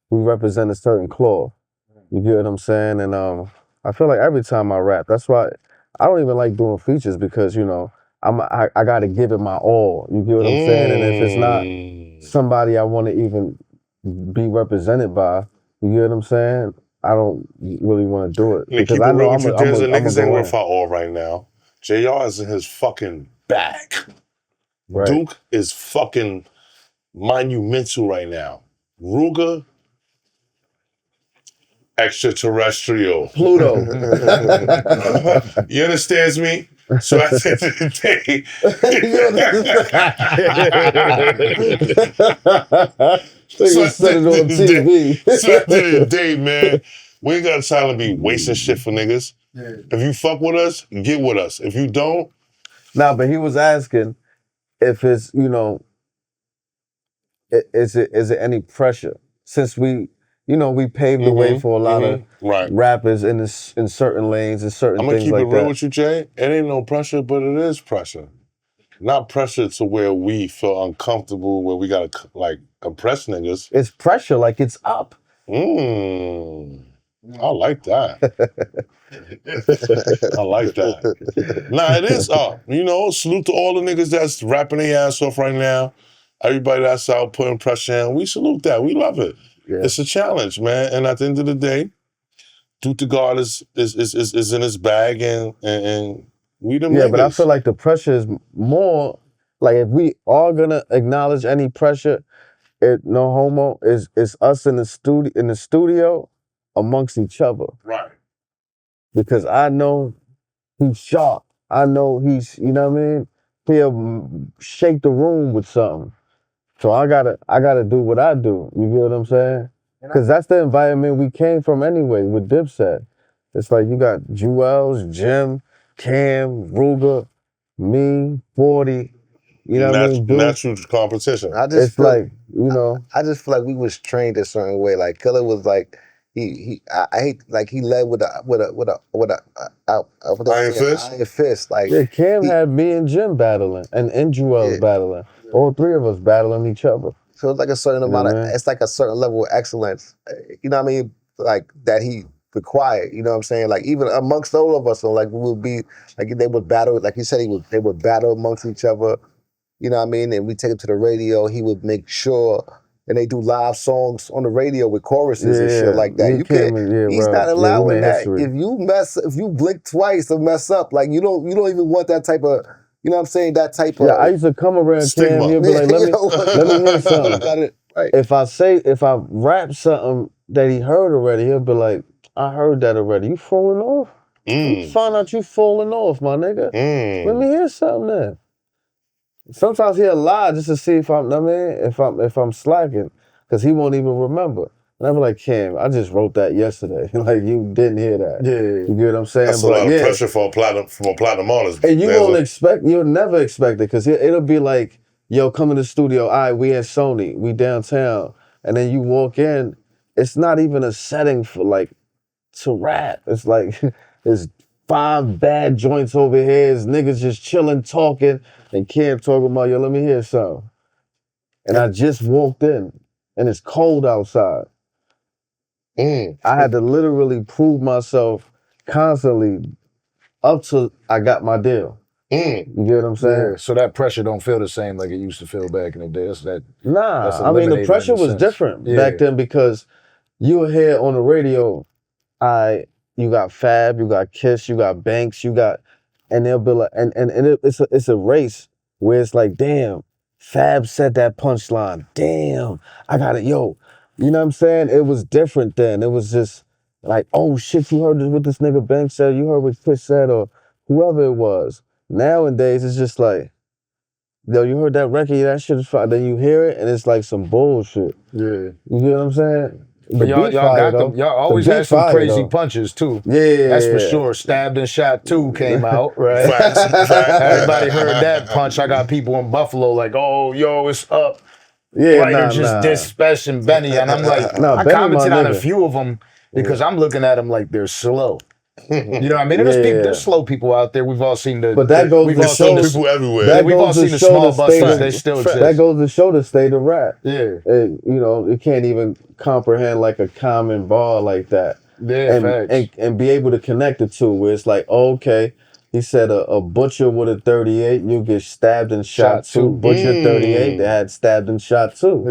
we represent a certain cloth. You get what I'm saying? And I feel like every time I rap, that's why I don't even like doing features, because I got to give it my all. You get what I'm saying? And if it's not somebody I want to even be represented by, you get what I'm saying? I don't really want to do it. Because I know niggas ain't worth our all right now. JR is in his fucking bag. Right. Duke is fucking monumental right now. Ruger, extraterrestrial. Pluto. You understand me? So at the end of the day, so at the end of the day, man, we ain't got time to be wasting shit for niggas. Yeah. If you fuck with us, get with us. If you don't, nah. But he was asking if it's is it any pressure, since we paved the way for a lot of rappers in certain lanes and certain things like that. I'm gonna keep it real with you, Jay. It ain't no pressure, but it is pressure. Not pressure to where we feel uncomfortable, where we gotta impress niggas. It's pressure, like it's up. I like that. I like that. Nah, it is up. Salute to all the niggas that's rapping their ass off right now. Everybody that's out putting pressure in, we salute that. We love it. Yeah. It's a challenge, man. And at the end of the day, DukeDaGod is in his bag, and we the niggas. Yeah, but I feel like the pressure is more, like, if we are gonna acknowledge any pressure, no homo, is us in the studio amongst each other. Right. Because I know he's sharp. I know he's, you know what I mean? He'll shake the room with something. So I gotta do what I do. You get what I'm saying? Because that's the environment we came from anyway with Dipset. It's like you got Jewels, Jim, Cam, Ruger, me, 40. You know what I mean? Natural competition. I just feel like we was trained a certain way. Like Killer was like, I hate, like, he led with a iron fist. Like, yeah, Cam had me and Jim battling and Jewels battling. All three of us battling each other. So it's like a certain amount of, it's like a certain level of excellence. You know what I mean? Like, that he required. You know what I'm saying? Like, even amongst all of us, so like, we would be like, they would battle. Like he said, they would battle amongst each other. You know what I mean? And we take him to the radio. He would make sure. And they do live songs on the radio with choruses and shit like that. He's not allowing that. History. If you blink twice or mess up, like, you don't even want that type of, you know what I'm saying, that type of. Yeah, I used to come around Cam, he'll be like, let me hear something. Right. If I rap something that he heard already, he'll be like, I heard that already. You falling off? Find out you falling off, my nigga. Let me hear something then. Sometimes he'll lie just to see if I'm slacking, because he won't even remember. And I'm like, Cam, I just wrote that yesterday. Like, you didn't hear that. Yeah. You get what I'm saying? That's a lot of pressure from a platinum artist. And you'll never expect it, because it'll be like, yo, come in the studio, all right, we at Sony, we downtown. And then you walk in, it's not even a setting for, like, to rap. It's like, it's 5 bad joints over here, it's niggas just chilling, talking, and Cam talking about, yo, let me hear something. And I just walked in, and it's cold outside. I had to literally prove myself constantly up till I got my deal. You get what I'm saying? Yeah, so that pressure don't feel the same like it used to feel back in the day. That's I mean, the pressure was different back then because you were here on the radio, you got Fab, you got Kiss, you got Banks, and they'll be like, it's a race where it's like, damn, Fab said that punchline. Damn, I got it, yo. You know what I'm saying? It was different then. It was just like, oh shit, you heard what this nigga Banks said, you heard what Chris said, or whoever it was. Nowadays, it's just like, yo, you heard that record, that shit is fire. Then you hear it, and it's like some bullshit. Yeah. You know what I'm saying? But y'all always had some crazy punches too. Yeah. That's for sure. Stabbed and Shot 2 came out, right? Everybody heard that punch. I got people in Buffalo like, oh, yo, it's up. Yeah, Writer just diss Spesh and Benny. And I'm like, I commented on a few of them because I'm looking at them like they're slow. You know what I mean? There's slow people out there. We've all seen but that goes to show people everywhere. We've all seen the small busters. They still exist. That goes to show the state of rap. Yeah. You can't even comprehend like a common bar like that. Yeah, and be able to connect the two where it's like, oh, okay, he said a butcher with a 38, you get stabbed and shot too. Butcher 38, they had stabbed and shot too.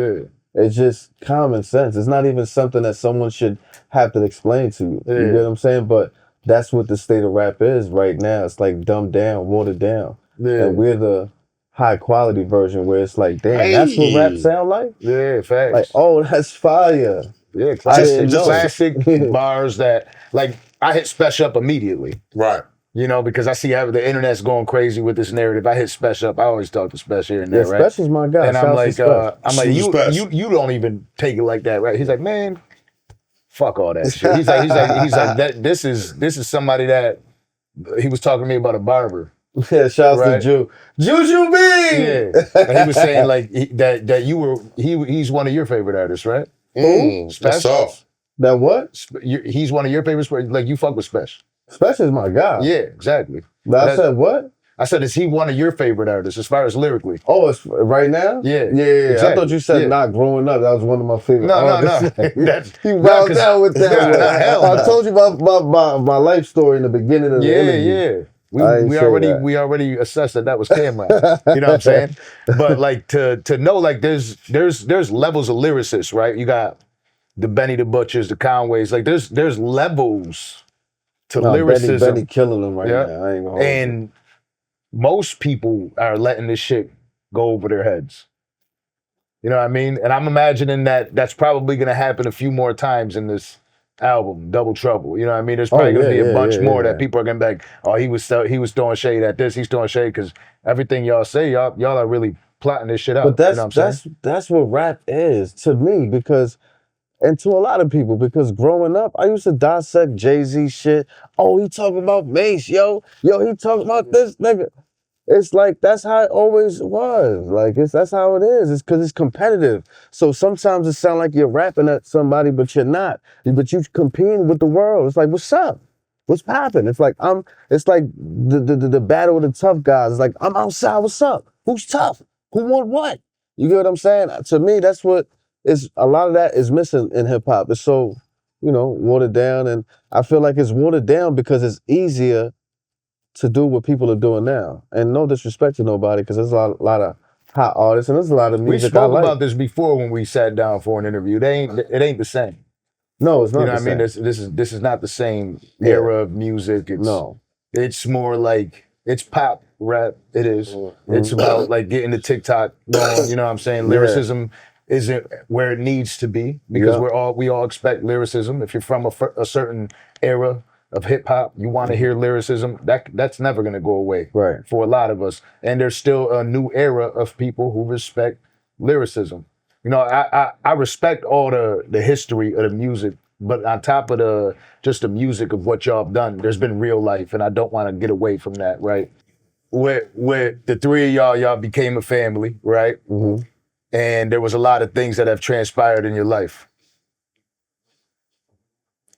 Yeah. It's just common sense. It's not even something that someone should have to explain to you. You get what I'm saying? But that's what the state of rap is right now. It's like dumbed down, watered down. Yeah. And we're the high quality version where it's like, damn, that's what rap sound like? Yeah, facts. Like, oh, that's fire. Yeah, classic bars that, like, I hit Spesh up immediately. Right. You know, because I see the internet's going crazy with this narrative. I hit Spesh up. I always talk to Spesh here and there, right? Spesh is my guy. And I'm like, you don't even take it like that, right? He's like, man, fuck all that shit. He's like, this is somebody that he was talking to me about a barber. Yeah, shouts to Juju B. Yeah, and he was saying like he's one of your favorite artists, right? Spesh. That what? He's one of your favorites. Like you fuck with Spesh. Spesh is my guy. Yeah, exactly. But I said what? I said, is he one of your favorite artists as far as lyrically? Oh, it's right now? Yeah. Exactly. I thought you said not growing up. That was one of my favorite artists. No. He wound down with that. I told you about my life story in the beginning of the interview. Yeah. We already assessed that was Cameron. You know what I'm saying? But like to know like there's levels of lyricists, right? You got the Benny the Butchers, the Conways. Like there's levels to lyricism. Benny killing them right now. I ain't gonna hold you. Most people are letting this shit go over their heads. You know what I mean? And I'm imagining that's probably gonna happen a few more times in this album, Double Trouble. You know what I mean? There's probably gonna be a bunch more that people are gonna be like, oh, he was throwing shade at this, he's throwing shade because everything y'all say, y'all are really plotting this shit out. But that's what rap is to me, and to a lot of people, because growing up, I used to dissect Jay-Z shit. Oh, he talking about Mace, yo, he talking about this nigga. It's like, that's how it always was. Like, that's how it is. It's because it's competitive. So sometimes it sounds like you're rapping at somebody, but you're not. But you're competing with the world. It's like, what's up? What's popping? It's like, the battle of the tough guys. It's like, I'm outside, what's up? Who's tough? Who want what? You get what I'm saying? To me, that's what a lot of that is missing in hip hop. It's so, watered down. And I feel like it's watered down because it's easier to do what people are doing now. And no disrespect to nobody, because there's a lot of hot artists and there's a lot of music I like. We spoke about this before when we sat down for an interview. It ain't the same. No, it's not. You know what I mean? This is not the same era of music. It's more like it's pop rap. It is. Mm-hmm. It's about like getting the TikTok going. You know what I'm saying? Lyricism isn't where it needs to be because we all expect lyricism. If you're from a certain era of hip hop, you want to hear lyricism. That's never gonna go away for a lot of us. And there's still a new era of people who respect lyricism. I respect all the history of the music, but on top of just the music of what y'all have done, there's been real life, and I don't want to get away from that, right? With the three of y'all became a family, right? Mm-hmm. And there was a lot of things that have transpired in your life,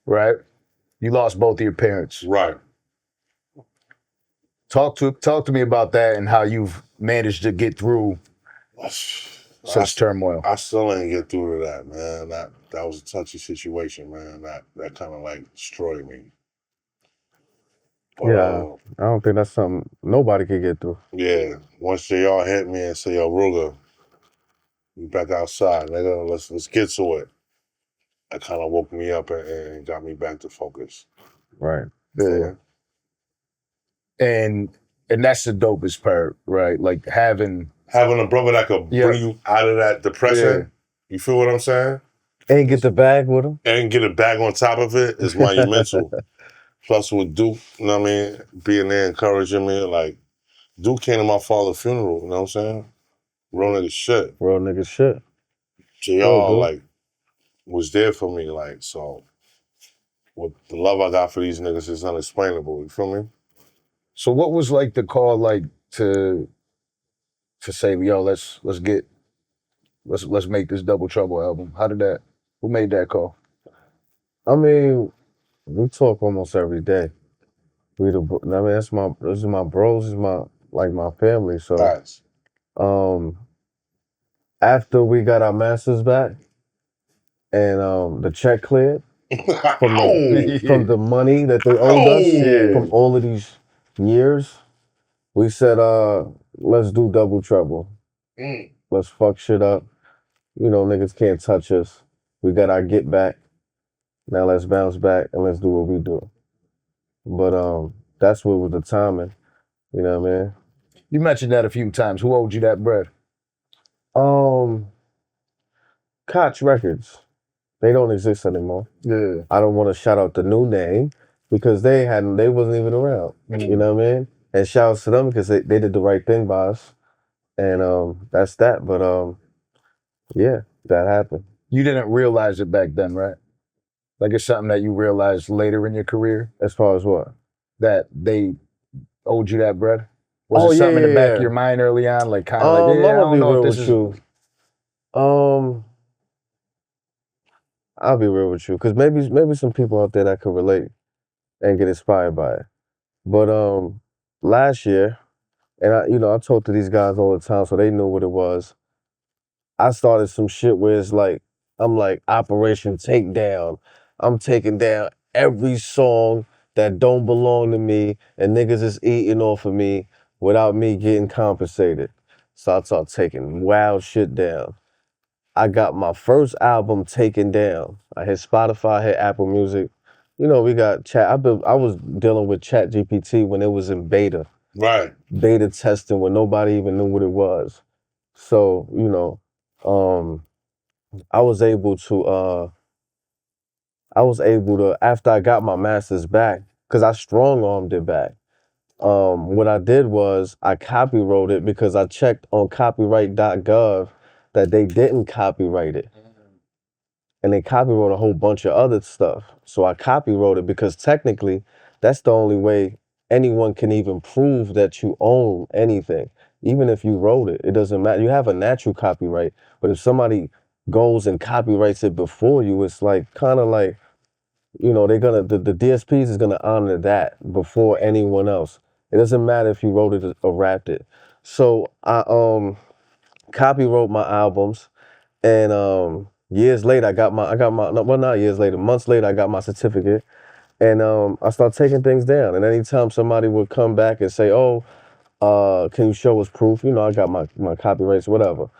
right? You lost both of your parents. Right. Talk to me about that and how you've managed to get through such turmoil. I still ain't get through to that, man. That was a touchy situation, man. That kind of like destroyed me. But, yeah, I don't think that's something nobody could get through. Yeah, once JR hit me and said, yo, Ruger, you back outside, nigga, let's get to it. That kind of woke me up and got me back to focus. Right. Yeah. And that's the dopest part, right? Like having a brother that could bring you out of that depression. Yeah. You feel what I'm saying? And get the bag with him. And get a bag on top of it is monumental. Plus with Duke, you know what I mean? Being there encouraging me, like, Duke came to my father's funeral, you know what I'm saying? Real nigga shit. Real nigga shit. JR, like, was there for me, like, so with the love I got for these niggas is unexplainable, you feel me? So what was like the call like to say, yo, let's make this Double Trouble album? Who made that call? I mean, we talk almost every day. This is my bros, is my family. So Nice. After we got our masters back and the check cleared from the money that they owed us from all of these years, we said, let's do Double Trouble. Let's fuck shit up. You know, niggas can't touch us. We got our get back. Now let's bounce back and let's do what we do. But that's what was the timing. You know what I mean? You mentioned that a few times. Who owed you that bread? Koch Records. They don't exist anymore. Yeah. I don't want to shout out the new name because they wasn't even around. You know what I mean? And shout outs to them because they did the right thing by us. And that's that. But yeah, that happened. You didn't realize it back then, right? Like it's something that you realized later in your career? As far as what? That they owed you that bread? Was it something in the back of your mind early on? Like kind of like, I don't know if this is... I'll be real with you, because maybe some people out there that could relate and get inspired by it. But last year, and I talk to these guys all the time, so they knew what it was. I started some shit where it's like, I'm like Operation Takedown. I'm taking down every song that don't belong to me, and niggas is eating off of me without me getting compensated. So I start taking wild shit down. I got my first album taken down. I hit Spotify, I hit Apple Music. You know, we got chat. I was dealing with ChatGPT when it was in beta. Right. Beta testing when nobody even knew what it was. So, I was able to, after I got my master's back, because I strong-armed it back, what I did was I copywrote it because I checked on copyright.gov that they didn't copyright it. And they copywrote a whole bunch of other stuff. So I copywrote it because technically that's the only way anyone can even prove that you own anything. Even if you wrote it, it doesn't matter. You have a natural copyright, but if somebody goes and copyrights it before you, it's like kind of like, the DSPs is gonna honor that before anyone else. It doesn't matter if you wrote it or rapped it. So I copywrote my albums, and years later not years later, months later I got my certificate, and I started taking things down. And anytime somebody would come back and say, "Oh, can you show us proof?" I got my copyrights, whatever.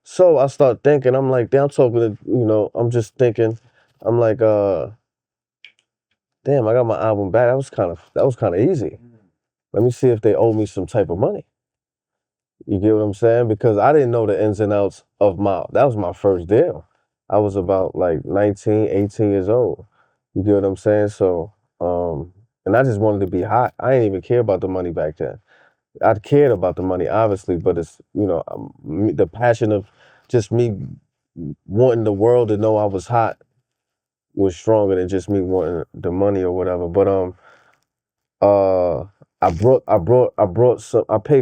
So I start thinking, I'm like, damn, I'm talking to, I'm just thinking, I'm like, damn, I got my album back. That was kind of easy. Let me see if they owe me some type of money. You get what I'm saying? Because I didn't know the ins and outs of that was my first deal. I was about like 19, 18 years old. You get what I'm saying? So, and I just wanted to be hot. I didn't even care about the money back then. I cared about the money, obviously, but it's, the passion of just me wanting the world to know I was hot was stronger than just me wanting the money or whatever. But I paid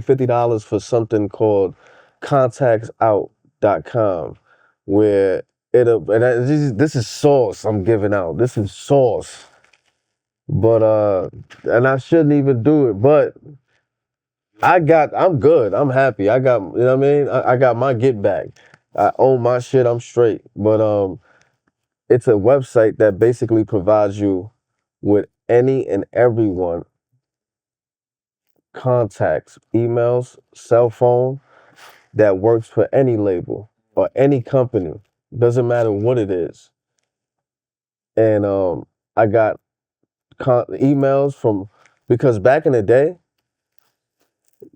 $50 for something called contactsout.com, where this is sauce I'm giving out. This is sauce. But and I shouldn't even do it, but I'm good. I'm happy. I got, you know what I mean? I got my get back. I own my shit, I'm straight. But it's a website that basically provides you with any and everyone contacts, emails, cell phone that works for any label or any company. Doesn't matter what it is. And I got emails from, because back in the day,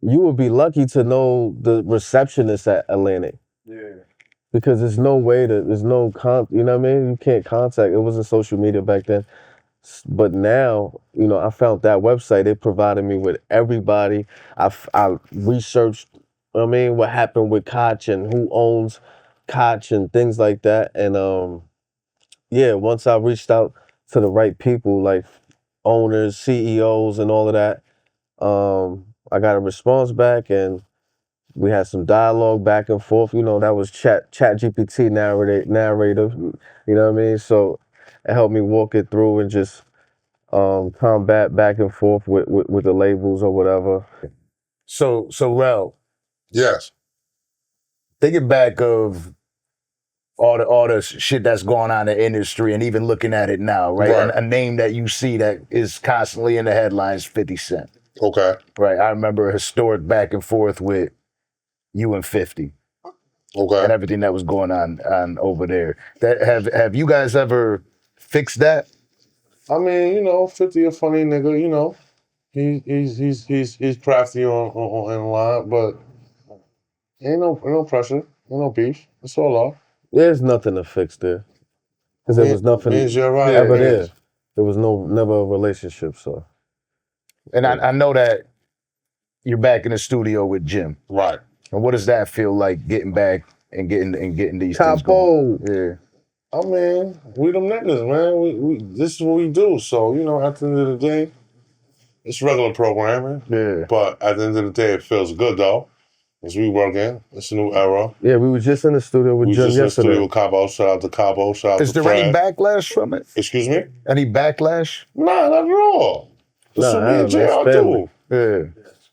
you would be lucky to know the receptionist at Atlantic. Yeah. Because there's no way to, there's no, you know what I mean? You can't contact, it wasn't social media back then. But now, you know, I found that website, it provided me with everybody. I researched, I mean, what happened with Koch and who owns Koch and things like that. And yeah, once I reached out to the right people, like owners, CEOs and all of that, I got a response back and we had some dialogue back and forth. You know, that was chat GPT narrative, you know what I mean? So it helped me walk it through and just combat back and forth with the labels or whatever. So Rell. Yes. Thinking back of all the shit that's going on in the industry and even looking at it now, right? Right. A name that you see that is constantly in the headlines, 50 Cent. Okay. Right. I remember a historic back and forth with you and 50. Okay. And everything that was going on over there. Have you guys ever fixed that? I mean, you know, 50 a funny nigga, you know. He's crafty on in line, but ain't no pressure, ain't no beef. It's all off. There's nothing to fix there. Because there was nothing ever there. There was never a relationship, so. And I know that you're back in the studio with Jim. Right. And what does that feel like, getting back and getting these Capo. things going? Yeah. I mean, we them niggas, man. We this is what we do. So, you know, at the end of the day, it's regular programming. Yeah. But at the end of the day, it feels good though. As we working. It's a new era. Yeah, we were just in the studio with Jim yesterday. In the studio with Cabo. Shout out to Cabo. Shout out to Is there Fred. any backlash from it? Excuse me? Any backlash? Nah, not at all. This what me and J.R do.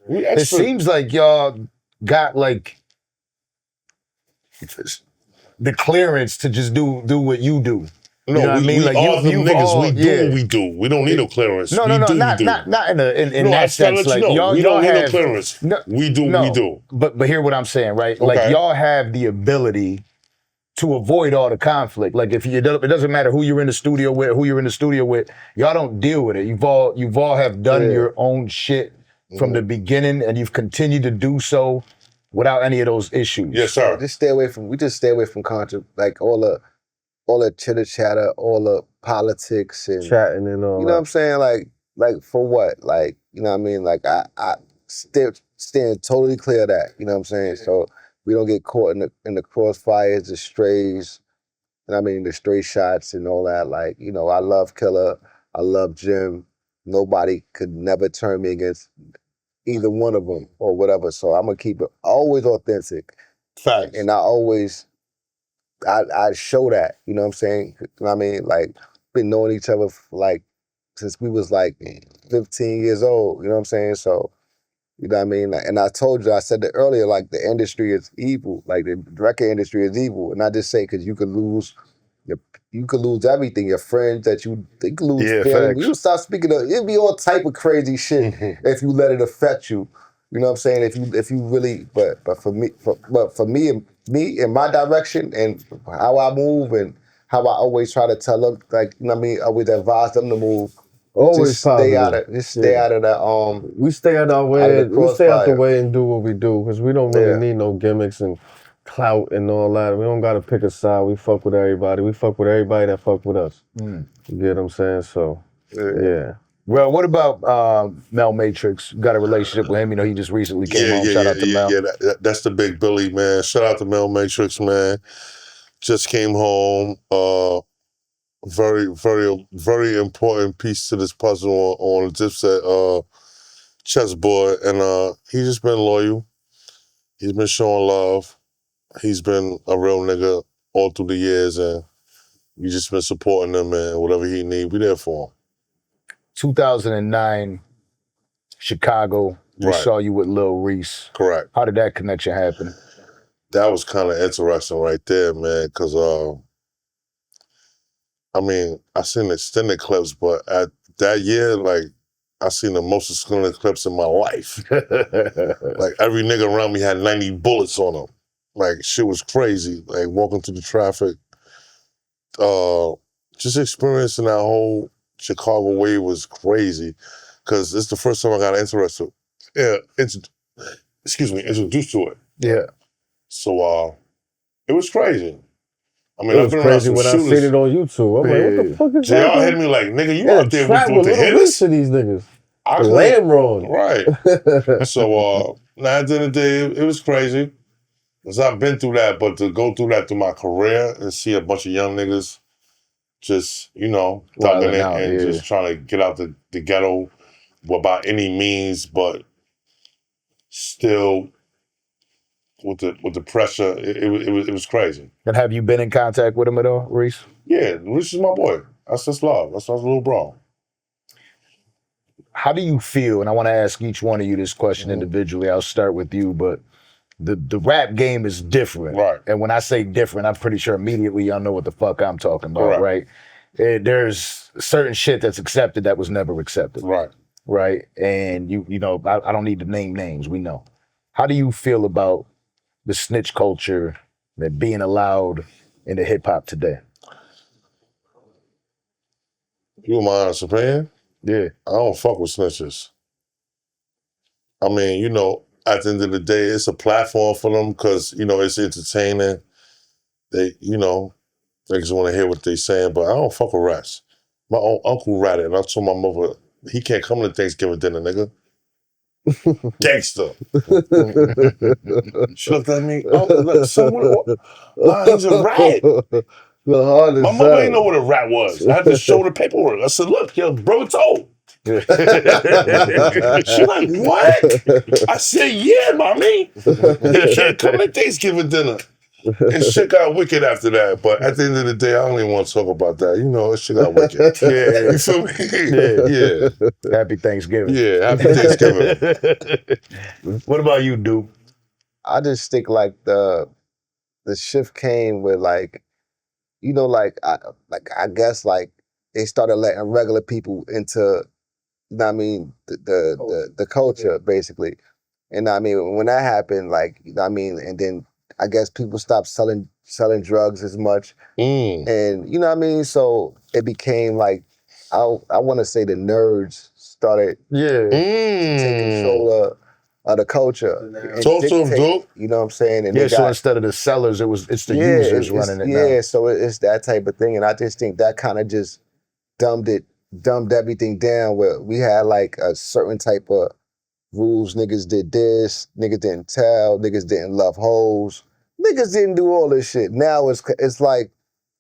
Yeah. It seems like y'all got like the clearance to just do what you do. No, you know what I mean? Like all them niggas, we do what we do. We don't need no clearance. No, not in that sense. Like y'all don't need have no clearance. We do what we do. But hear what I'm saying, right? Okay. Like y'all have the ability to avoid all the conflict. Like it doesn't matter who you're in the studio with, y'all don't deal with it. You've all have done your own shit from the beginning, and you've continued to do so without any of those issues. Yes, sir. We just stay away from like all the chitter chatter, all the politics and chatting and all. You know what I'm saying? Like for what? Like, you know what I mean? Like I stand totally clear of that. You know what I'm saying? So we don't get caught in the crossfires, the strays, and I mean the stray shots and all that. Like, you know, I love Killer, I love Jim. Nobody could never turn me against either one of them or whatever. So I'm gonna keep it always authentic. Facts. And I show that, you know what I'm saying? You know what I mean? Like, been knowing each other since we was like 15 years old, you know what I'm saying? So, you know what I mean? And I told you, I said that earlier, like the industry is evil, like the record industry is evil. And I just say, cause you could lose everything, your friends that you could lose family. You stop speaking it'd be all type of crazy shit if you let it affect you. You know what I'm saying? If you really, but for me in my direction and how I move and how I always try to tell them, like, you know what I mean, always advise them to move. Always stay out of that. We stay out our way. We stay out the way and do what we do because we don't really need no gimmicks and clout and all that. We don't gotta pick a side. We fuck with everybody. We fuck with everybody that fuck with us. You get what I'm saying? So yeah. Well, what about Mel Matrix? Got a relationship with him. You know, he just recently came home. Shout out to Mel. Yeah, that's the big Billy, man. Shout out to Mel Matrix, man. Just came home. Very, very, very important piece to this puzzle on the Dipset chessboard. And he's just been loyal. He's been showing love. He's been a real nigga all through the years, and we just been supporting him, man. Whatever he need, we there for him. 2009, Chicago. We saw you with Lil Reese. Correct. How did that connection happen? That was kind of interesting right there, man, because, I mean, I seen extended clips, but at that year, like, I seen the most extreme clips in my life. Like every nigga around me had 90 bullets on them. Like shit was crazy. Like walking through the traffic. Just experiencing that whole Chicago wave was crazy. Cause it's the first time I got interested. Yeah, introduced to it. Yeah. So it was crazy. I mean, it was crazy when I seen it on YouTube. I'm like, what the fuck is that? JR hit me like, nigga, you out there with the Lil Reese to these niggas. I the lamb wrong. Right. So at the end of the day, it was crazy. Cause I've been through that, but to go through that through my career and see a bunch of young niggas just, thugging it and just trying to get out the ghetto by any means, but still with the pressure, it was crazy. And have you been in contact with him at all, Reese? Yeah, Reese is my boy. That's just love. That's my little bro. How do you feel? And I want to ask each one of you this question individually. I'll start with you, but the rap game is different. Right. And when I say different, I'm pretty sure immediately y'all know what the fuck I'm talking about, right? There's certain shit that's accepted that was never accepted. Right. Right. And I don't need to name names, we know. How do you feel about the snitch culture that being allowed into hip hop today? You want my honest opinion? Yeah. I don't fuck with snitches. I mean, at the end of the day, it's a platform for them because, it's entertaining. They just want to hear what they saying, but I don't fuck with rats. My own uncle ratted, and I told my mother, he can't come to Thanksgiving dinner, nigga. Gangster. She looked at me, son, he's a rat. My mother didn't know what a rat was. I had to show the paperwork. I said, look, your bro told. She like, what? I said, yeah, mommy. He can't come to Thanksgiving dinner. And shit got wicked after that. But at the end of the day, I don't even want to talk about that. Shit got wicked. Yeah, you feel me? Yeah. Happy Thanksgiving. Yeah, happy Thanksgiving. What about you, Duke? I just think like the shift came with I guess they started letting regular people into, the culture basically. And when that happened, and then I guess people stopped selling drugs as much. And so it became I want to say the nerds started to take control of the culture. Talk to them, Duke. You know what I'm saying? And so instead of the sellers, it's the users running it now. Yeah, so it's that type of thing. And I just think that kind of just dumbed everything down where we had a certain type of rules. Niggas did this, niggas didn't tell, niggas didn't love hoes, niggas didn't do all this shit. Now it's like,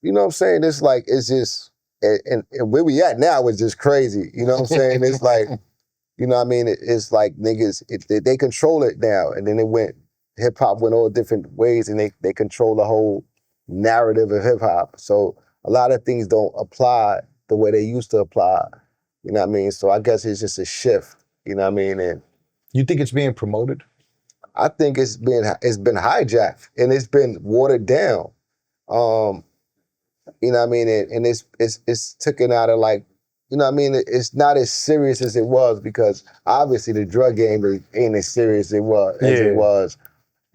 you know what I'm saying? It's just, and where we at now is just crazy. You know what I'm saying? It's like, it's like niggas, they control it now. And then hip hop went all different ways and they control the whole narrative of hip hop. So a lot of things don't apply the way they used to apply. You know what I mean? So I guess it's just a shift. You know what I mean? And you think it's being promoted? I think it's been hijacked and it's been watered down. You know what I mean? And it's taken out of it's not as serious as it was because obviously the drug game ain't as serious as it was.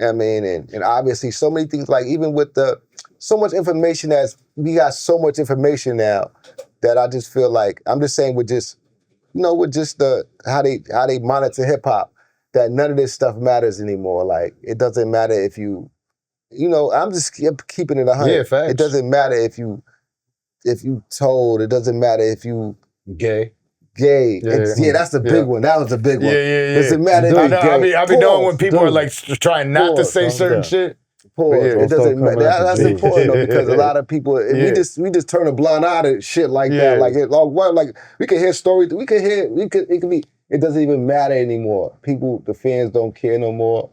I mean, and obviously so many things even with so much information we got so much information now that I just feel I'm just saying with just how they monitor hip hop, that none of this stuff matters anymore. It doesn't matter if I'm just keeping it 100. Yeah, facts. It doesn't matter if you told. It doesn't matter if you gay. Yeah, that's the big one. That was a big one. Yeah. Doesn't matter if you're gay. I be knowing when people are trying not to say certain shit. It doesn't matter. That's important though, because a lot of people we just turn a blind eye to shit like that. We can hear stories. It could be. It doesn't even matter anymore. The fans don't care no more.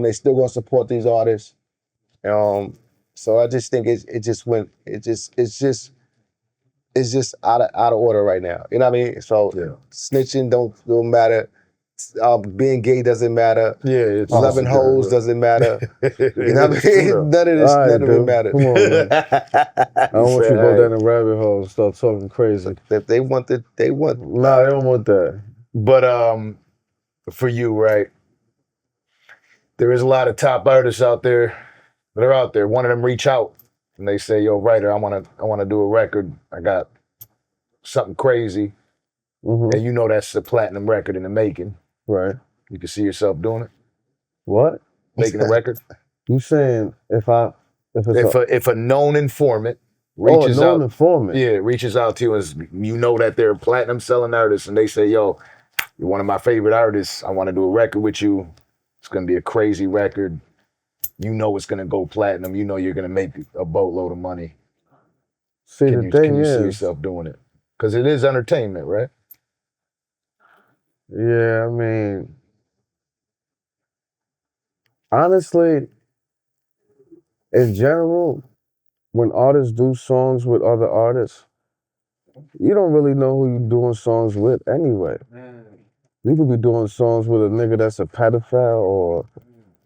They still gonna support these artists. So I just think it's just out of order right now. You know what I mean? So snitching don't matter. Being gay doesn't matter. Yeah, loving hoes doesn't matter. You know what I mean? None of it matters. Come on, man. I don't want you to go down the rabbit hole and start talking crazy. They want. Nah, they don't want that. But for you, right? There is a lot of top artists out there that are out there. One of them reach out and they say, "Yo, writer, I wanna do a record. I got something crazy," and you know that's a platinum record in the making. Right. You can see yourself doing it. What? Making a record. You saying if a known informant reaches out to you and you know that they're a platinum selling artist and they say, "Yo, you're one of my favorite artists. I want to do a record with you. It's gonna be a crazy record. You know it's gonna go platinum. You know you're gonna make a boatload of money." See, can you see yourself doing it? Because it is entertainment, right? Yeah, I mean, honestly, in general, when artists do songs with other artists, you don't really know who you're doing songs with anyway. You could be doing songs with a nigga that's a pedophile or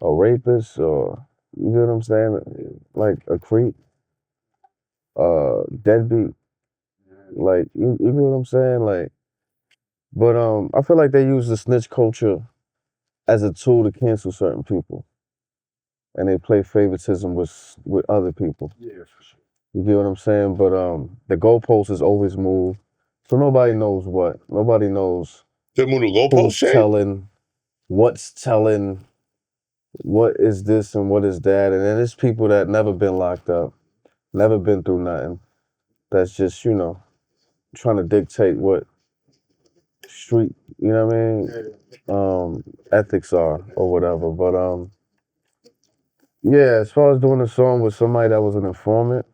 a rapist or, you know what I'm saying? Like a creep, deadbeat. Like, you know what I'm saying? Like, but I feel like they use the snitch culture as a tool to cancel certain people. And they play favoritism with other people. Yeah, for sure. You get what I'm saying? But the goalpost is always moved. So nobody knows what. Nobody knows they move the goalpost telling, what's telling, what is this and what is that. And then there's people that never been locked up, never been through nothing. That's just, you know, trying to dictate what street, you know what I mean, ethics are or whatever. But yeah, as far as doing a song with somebody that was an informant,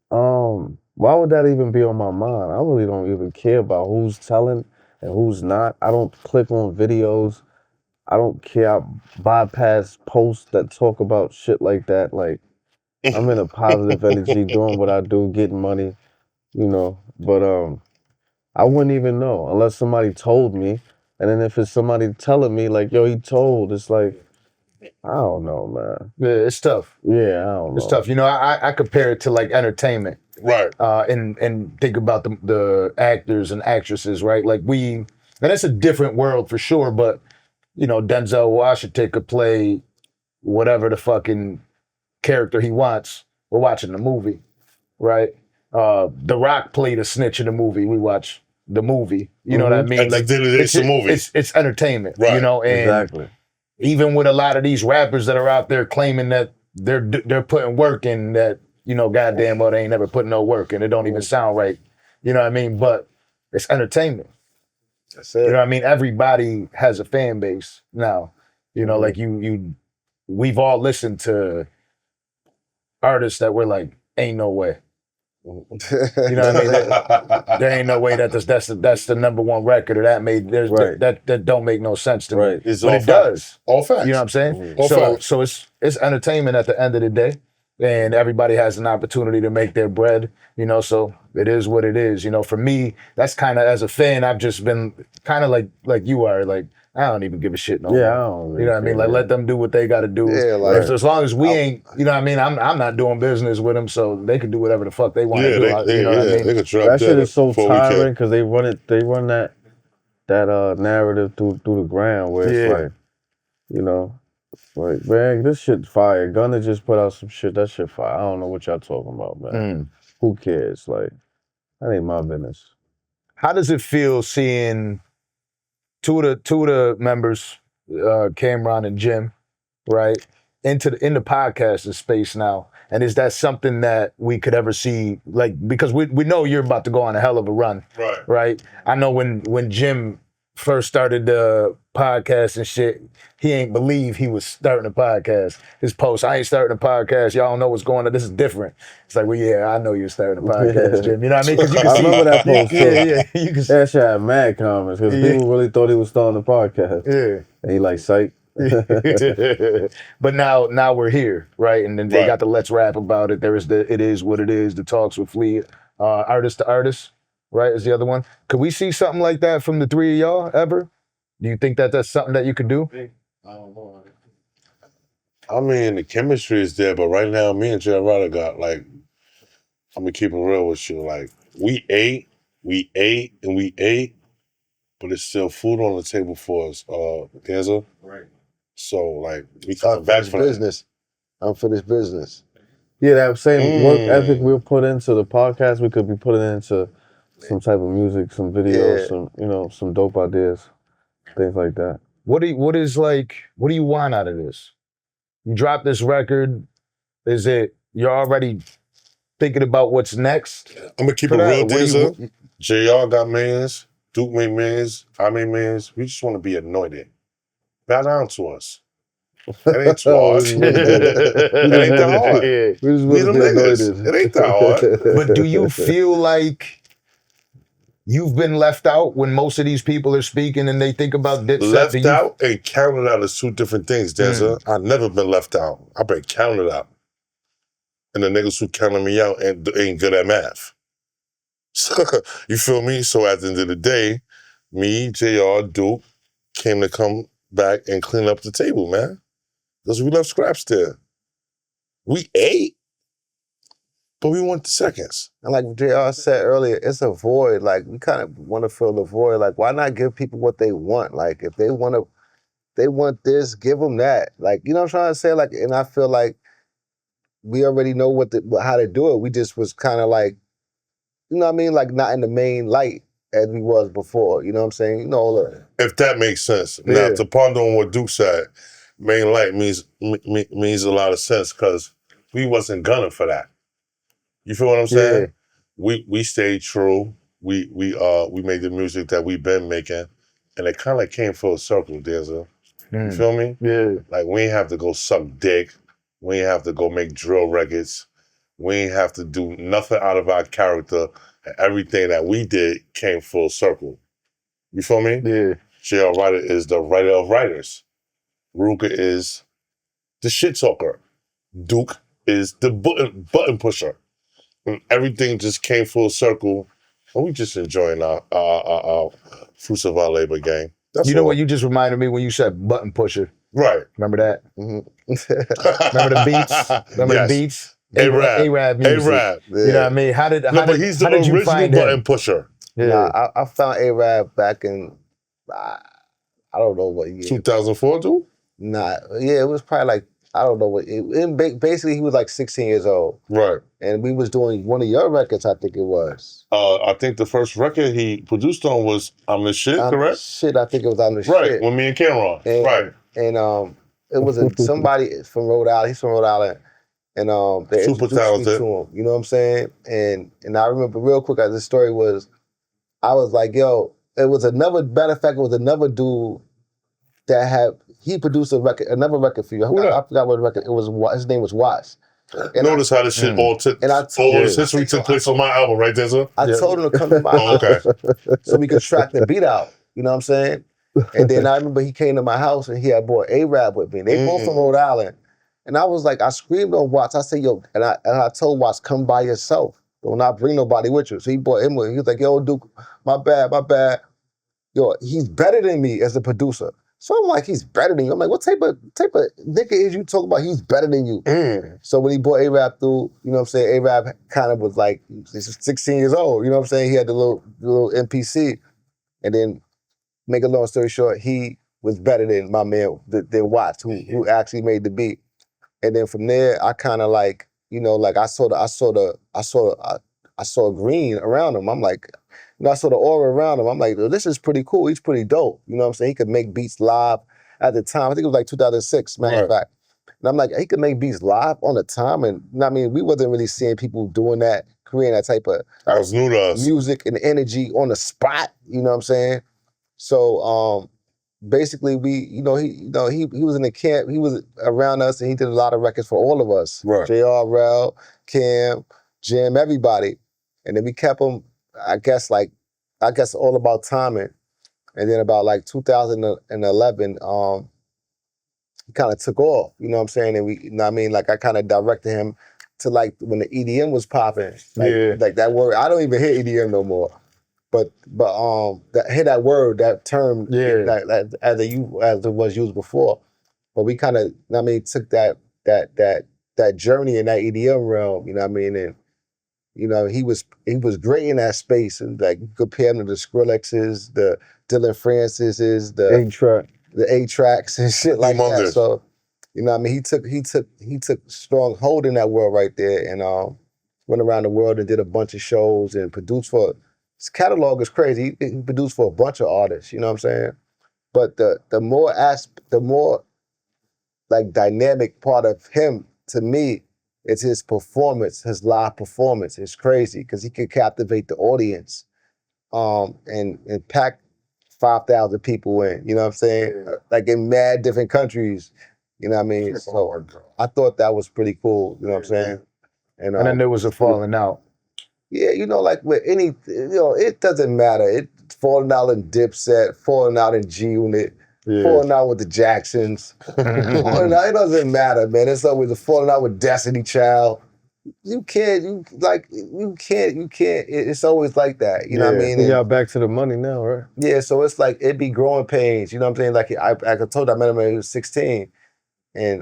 why would that even be on my mind? I really don't even care about who's telling and who's not. I don't click on videos. I don't care. I bypass posts that talk about shit like that. Like, I'm in a positive energy, doing what I do, getting money, you know. But I wouldn't even know unless somebody told me. And then if it's somebody telling me, like, yo, he told, it's like, I don't know, man. Yeah, it's tough. Yeah, I don't know. It's tough. You know, I compare it to like entertainment. Right. And think about the actors and actresses, right? Like and it's a different world for sure, but you know, Denzel Washington could play whatever the fucking character he wants. We're watching the movie, right? The Rock played a snitch in the movie. We watch the movie. You know what I mean? And like, it's a movie. It's entertainment, right? You know, and exactly. Even with a lot of these rappers that are out there claiming that they're putting work in, that, you know, goddamn well, they ain't never put no work and it don't even sound right. You know what I mean? But it's entertainment. That's it. You know what I mean? Everybody has a fan base now. You know, like we've all listened to artists that we're like, ain't no way. You know what I mean? There ain't no way that's the number one record or that made that don't make no sense to me. It's but all it does. All facts. You know what I'm saying? All facts. So it's entertainment at the end of the day. And everybody has an opportunity to make their bread, you know, so it is what it is. You know, for me, that's kind of, as a fan, I've just been kind of like you are, like, I don't even give a shit no more. I don't really You know what I mean? Like, let them do what they got to do. Yeah, like, as long as we ain't, you know what I mean? I'm not doing business with them, so they can do whatever the fuck they want to do. You know what I mean? They can trap that shit is so tiring because they run that narrative through the ground where it's like, you know, like, man, this shit fire. Gunna just put out some shit. That shit fire. I don't know what y'all talking about, man. Who cares? Like, that ain't my business. How does it feel seeing two of the members, Cameron and Jim, right, in the podcasting space now? And is that something that we could ever see? Like, because we know you're about to go on a hell of a run, right? I know when Jim first started the podcast and shit, he ain't believe he was starting a podcast. His post, I ain't starting a podcast. Y'all don't know what's going on. This is different. It's like, well, yeah, I know you're starting a podcast, Jim. You know what I mean? Because you can I remember that post too. Yeah. You can see. That shit had mad comments because people really thought he was starting a podcast. Yeah. And he like, psych. But now we're here, right? And then they got the Let's Rap About It. There is the It Is What It Is, the Talks with Flea, Artist to Artist, right, is the other one. Could we see something like that from the three of y'all ever? Do you think that that's something that you could do? I don't know. I mean, the chemistry is there, but right now, me and J.R Writer got, like, I'm gonna keep it real with you. Like, we ate, but it's still food on the table for us, Danza. Right. So like we come back from business. Unfinished business. Yeah, that same work ethic we'll put into the podcast, we could be putting into some type of music, some videos, some dope ideas, things like that. What do you want out of this? You drop this record, is it you're already thinking about what's next? I'm gonna keep it real, Danza. JR got millions, Duke made millions, I made millions. We just want to be anointed. Bow down to us. It ain't too hard. It ain't that hard. We just want to be anointed. It ain't that hard. But do you feel like you've been left out when most of these people are speaking and they think about Dipset? Left out and counted out is two different things, Danza. I've never been left out. I've been counted out. And the niggas who counted me out ain't good at math. So, you feel me? So at the end of the day, me, JR, Duke, came to come back and clean up the table, man. Because we left scraps there. We ate, but we want the seconds. And like JR said earlier, it's a void. Like, we kind of want to fill the void. Like, why not give people what they want? Like, if they want this, give them that. Like, you know what I'm trying to say? Like, and I feel like we already know how to do it. We just was kind of like, you know what I mean? Like, not in the main light as we was before. You know what I'm saying? You know, if that makes sense. Yeah. Now, to ponder on what Duke said, main light means a lot of sense because we wasn't gunning for that. You feel what I'm saying? Yeah. We stayed true. We made the music that we've been making, and it kind of came full circle, Danza. You feel me? Yeah. Like, we ain't have to go suck dick. We ain't have to go make drill records. We ain't have to do nothing out of our character. And everything that we did came full circle. You feel me? Yeah. J.R Writer is the writer of writers. Ruger is the shit talker. Duke is the button pusher. And everything just came full circle. And we just enjoying our fruits of our labor, gang. That's you know what you just reminded me when you said button pusher. Right. Remember that? Mm-hmm. Remember the beats? Remember the beats? ArabMuzik. ArabMuzik. You know what I mean? How did he's the original button pusher. Yeah. Nah, I found Arab back in, I don't know what year. 2004, dude? Nah, yeah, it was probably like, I don't know what, basically he was like 16 years old. Right. And we was doing one of your records, I think it was. I think the first record he produced on was I'm the Shit, correct? Shit, I think it was I'm the Shit. Right, with me and Cameron. Right. And it was somebody from Rhode Island, he's from Rhode Island. And they super talented. Me to him, you know what I'm saying? And I remember real quick, the story was, I was like, yo, it was another, matter of fact, it was another dude that he produced another record for you. I forgot what record, it was, his name was Watts. And notice how this shit all this history took place on my album, right, Danza? I told him to come to my house so we could track the beat out, you know what I'm saying? And then I remember he came to my house and he had brought Arab with me. And they both from Rhode Island. And I was like, I screamed on Watts. I said, yo, and I told Watts, come by yourself. Don't not bring nobody with you. So he brought him with. He was like, yo, Duke, my bad. Yo, he's better than me as a producer. So I'm like, he's better than you. I'm like, what type of nigga is you talking about? He's better than you. So when he brought Arab through, you know what I'm saying? Arab kind of was like, he's 16 years old. You know what I'm saying? He had the little MPC. And then, make a long story short, he was better than my man, than Watts, who actually made the beat. And then from there, I kind of like, you know, like I saw green around him. I'm like, you know, I saw the aura around him. I'm like, this is pretty cool. He's pretty dope. You know what I'm saying? He could make beats live at the time. I think it was like 2006, matter of fact. And I'm like, he could make beats live on the time. And I mean, we wasn't really seeing people doing that, creating that type of that was new to us. Music and energy on the spot. You know what I'm saying? So basically, he was in the camp. He was around us, and he did a lot of records for all of us. Right. J.R Writer, Cam, Jim, everybody. And then we kept him, I guess all about timing. And then about like 2011, he kind of took off, you know what I'm saying? And you know what I mean? Like I kind of directed him to like when the EDM was popping. Like that word, I don't even hear EDM no more. But hear that word, that term, as it was used before. But we kind of, I mean, took that journey in that EDM realm, you know what I mean? And you know, he was great in that space, and like compare him to the Skrillexes, the Dylan Francis's, the 8-tracks and shit like that. So, you know what I mean? He took strong hold in that world right there, and went around the world and did a bunch of shows and produced for, his catalog is crazy. He produced for a bunch of artists, you know what I'm saying? But the more like dynamic part of him, to me, it's his performance, his live performance. It's crazy because he can captivate the audience and pack 5,000 people in, you know what I'm saying? Like in mad different countries, you know what I mean? So I thought that was pretty cool, you know what I'm saying? And then there was a falling out. Yeah, you know, like with any, you know, it doesn't matter. It's falling out in Dipset, falling out in G-Unit, falling out with the Jacksons. Falling out, it doesn't matter, man. It's always a falling out with Destiny Child. You can't, it's always like that, you know what I mean? Y'all back to the money now, right? Yeah, so it's like, it be growing pains, you know what I'm saying? Like, I told you, I met him when he was 16. And,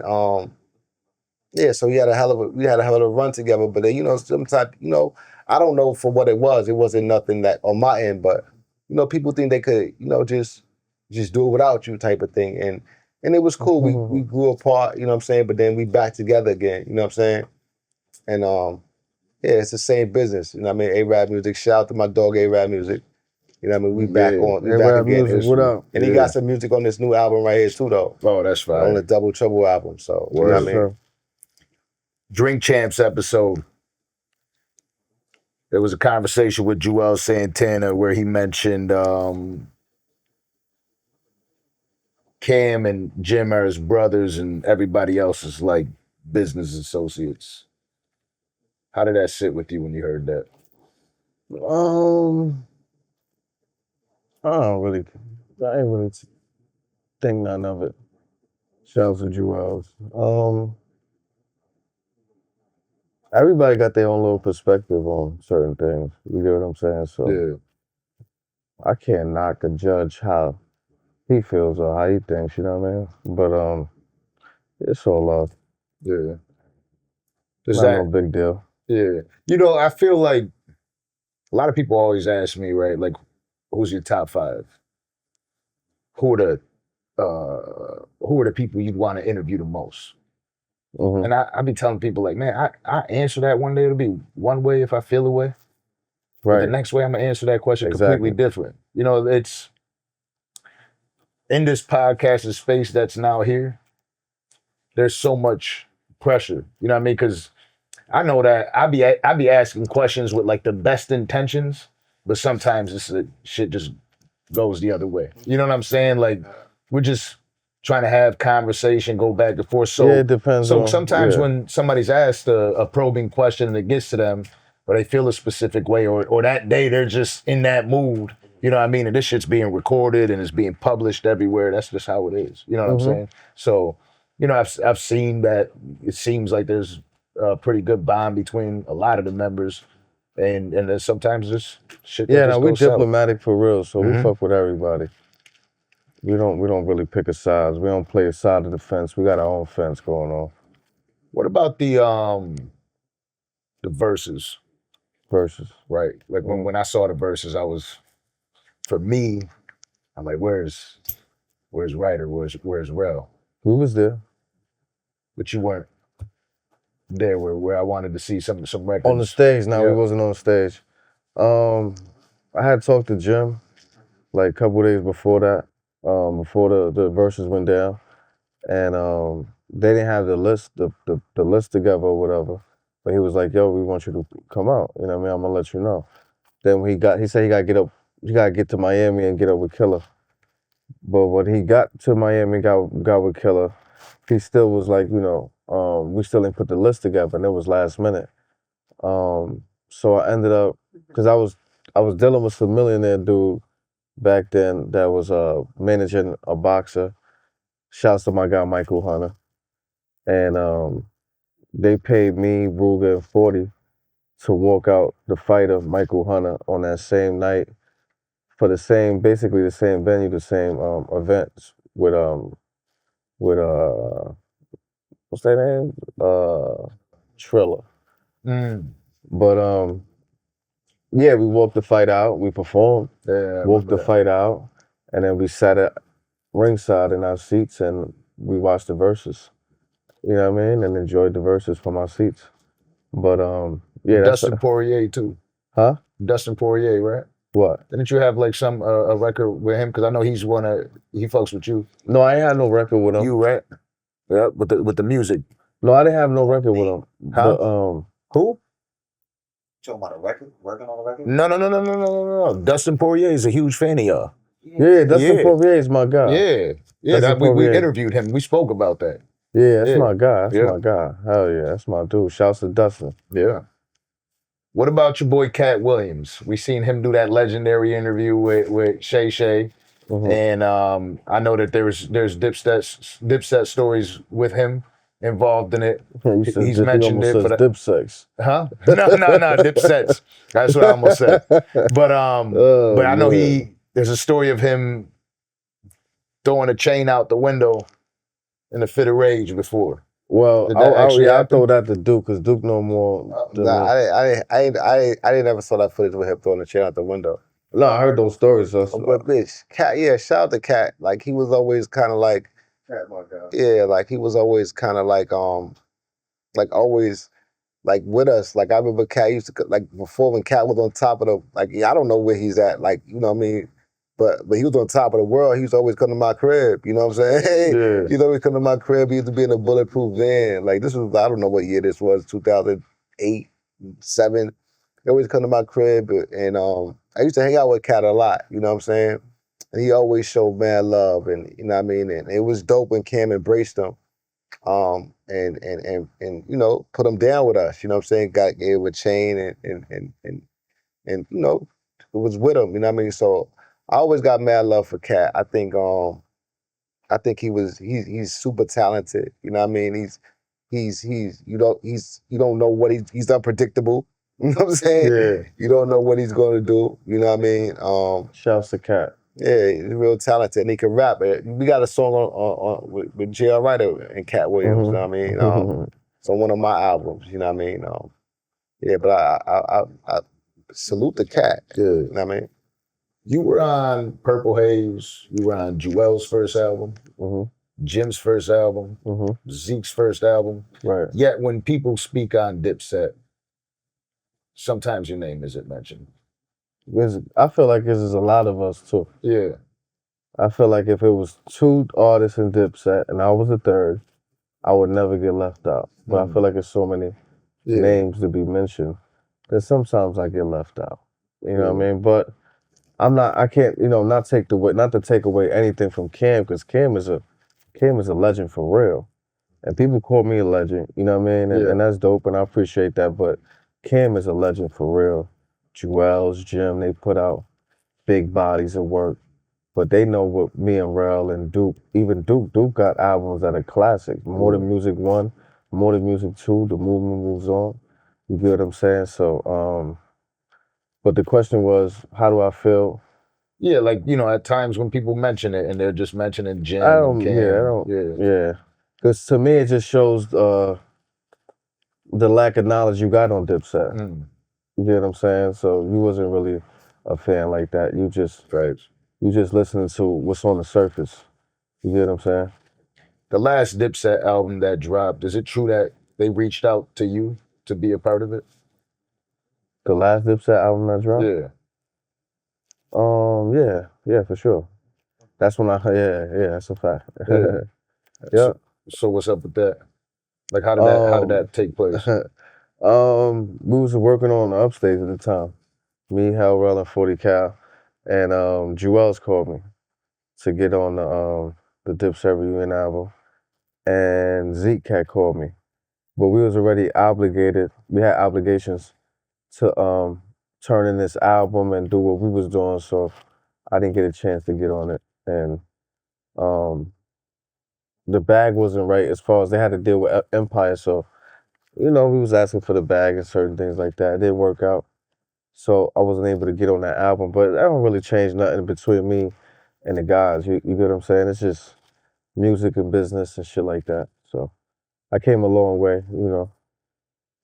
yeah, so we had a hell of a run together. But then, you know, sometimes, you know, I don't know for what it was. It wasn't nothing that on my end, but, you know, people think they could, you know, just do it without you type of thing. And it was cool. We grew apart, you know what I'm saying? But then we back together again, you know what I'm saying? And yeah, it's the same business. You know what I mean? ArabMuzik, shout out to my dog ArabMuzik. You know what I mean? We back again. What up? And he got some music on this new album right here too, though. Oh, that's fine. On the Double Trouble album. So, you know what I mean? Drink Champs episode. There was a conversation with Juelz Santana where he mentioned Cam and Jim are his brothers and everybody else is like business associates. How did that sit with you when you heard that? I ain't really think none of it. Shouts to Juelz. Everybody got their own little perspective on certain things. You get what I'm saying? So I can't knock or judge how he feels or how he thinks, you know what I mean? But it's all love. Yeah. No big deal. Yeah. You know, I feel like a lot of people always ask me, right, like, who's your top 5? Who are the people you'd want to interview the most? And I be telling people like, man, I answer that one day, it'll be one way if I feel a way. Right. But the next way I'm gonna answer that question completely different. You know, it's in this podcasting space that's now here, there's so much pressure. You know what I mean? Because I know that I be asking questions with like the best intentions, but sometimes this shit just goes the other way. You know what I'm saying? Like we're just trying to have conversation, go back and forth. So it depends. So sometimes when somebody's asked a probing question and it gets to them, or they feel a specific way, or that day they're just in that mood. You know what I mean? And this shit's being recorded and it's being published everywhere. That's just how it is. You know what I'm saying? So, you know, I've seen that it seems like there's a pretty good bond between a lot of the members, and then sometimes there's shit. Yeah, no, we're diplomatic for real, so we fuck with everybody. We don't really pick a side. We don't play a side of the fence. We got our own fence going on. What about the verses? Verses, right? Like when I saw the verses, I was, for me, I'm like, where's Writer? Where's Rell? We was there, but you weren't there where I wanted to see some records on the stage. No, we wasn't on the stage. I had talked to Jim like a couple days before that. Before the verses went down, and they didn't have the list together or whatever. But he was like, "Yo, we want you to come out. You know what I mean? I'm gonna let you know." Then when he said he gotta get to Miami and get up with Killer. But when he got to Miami, got with Killer, he still was like, you know, we still didn't put the list together, and it was last minute. So I ended up, because I was dealing with some millionaire dude back then that was managing a boxer. Shouts to my guy Michael Hunter. And they paid me, Ruger, and 40 to walk out the fight of Michael Hunter on that same night for basically the same venue, the same events with what's that name? Triller. But yeah, we walked the fight out. We performed. Walked the fight out. And then we sat at ringside in our seats and we watched the verses. You know what I mean? And enjoyed the verses from our seats. But yeah, Dustin Poirier too. Huh? Dustin Poirier, right? What? Didn't you have like some a record with him? Because I know he fucks with you. No, I ain't had no record with him. You right? Yeah, with the music. No, I didn't have no record with him. Huh? But, who? Talking about a record? Working on a record? No. Dustin Poirier is a huge fan of y'all. Yeah, Dustin Poirier is my guy. Yeah. We interviewed him. We spoke about that. Yeah, that's my guy. That's my guy. Hell yeah, that's my dude. Shouts to Dustin. Yeah. What about your boy Katt Williams? We seen him do that legendary interview with Shay Shay. Mm-hmm. And I know that there's Dipset stories with him involved in it. He's mentioned it, but Dipsex. Huh? No, Dipsets. That's what I almost said. But but I know there's a story of him throwing a chain out the window in a fit of rage before. Well, I throw that to Duke because Duke know more. I didn't ever saw that footage with him throwing the chain out the window. No, I heard those stories. So. But bitch, Katt, shout out to Katt. Like he was always kind of like, like he was always kind of like always like with us. Like I remember Katt used to like before when Katt was on top of the I don't know where he's at. Like you know what I mean. But he was on top of the world. He used to always come to my crib. You know what I'm saying? Yeah. He'd always come to my crib. He used to be in a bulletproof van. Like this was, I don't know what year this was, 2008, 7. He always come to my crib, and I used to hang out with Katt a lot. You know what I'm saying? And he always showed mad love, and you know what I mean. And it was dope when Cam embraced him, and you know put him down with us. You know what I'm saying? Gave him a chain and you know it was with him. You know what I mean? So. I always got mad love for Katt. I think he's super talented. You know what I mean? You don't know what he's unpredictable. You know what I'm saying? Yeah. You don't know what he's gonna do. You know what I mean? Shouts to Katt. Yeah, he's real talented and he can rap. We got a song on with J.R Writer and Katt Williams. Mm-hmm. You know what I mean? It's on one of my albums. You know what I mean? Yeah, but I salute the Katt. Good. You know what I mean? You were on Purple Haze. You were on Jewel's first album, Jim's first album, Zeke's first album. Right. Yet when people speak on Dipset, sometimes your name isn't mentioned. I feel like this is a lot of us too. Yeah. I feel like if it was 2 artists in Dipset and I was the 3rd, I would never get left out. But I feel like there's so many names to be mentioned that sometimes I get left out. You know what I mean? But I can't, not to take away anything from Cam, because Cam is a legend for real. And people call me a legend, you know what I mean? And that's dope, and I appreciate that, but Cam is a legend for real. Jewel's, Jim, they put out big bodies of work, but they know what me and Rell and Duke, even Duke got albums that are classic. More Than Music 1, More Than Music 2, The Movement Moves On. You get what I'm saying? So, but the question was, how do I feel? Yeah, like, at times when people mention it and they're just mentioning Jim and Cam. Yeah. Because to me, it just shows the lack of knowledge you got on Dipset. You get what I'm saying? So you wasn't really a fan like that. You just listening to what's on the surface. You get what I'm saying? The last Dipset album that dropped, is it true that they reached out to you to be a part of it? The last Dipset album that dropped? Yeah. Yeah, for sure. That's when that's a fact. Yeah. So what's up with that? Like how did that take place? We was working on the Upstage at the time. Me, Hell Rell, and 40 Cal. And Jewel's called me to get on the Dipset reunion album. And Zeke had called me. But we was already obligated. We had obligations to turn in this album and do what we was doing, so I didn't get a chance to get on it. And the bag wasn't right as far as they had to deal with Empire, so we was asking for the bag and certain things like that. It didn't work out. So I wasn't able to get on that album, but that don't really change nothing between me and the guys. You get what I'm saying? It's just music and business and shit like that. So I came a long way,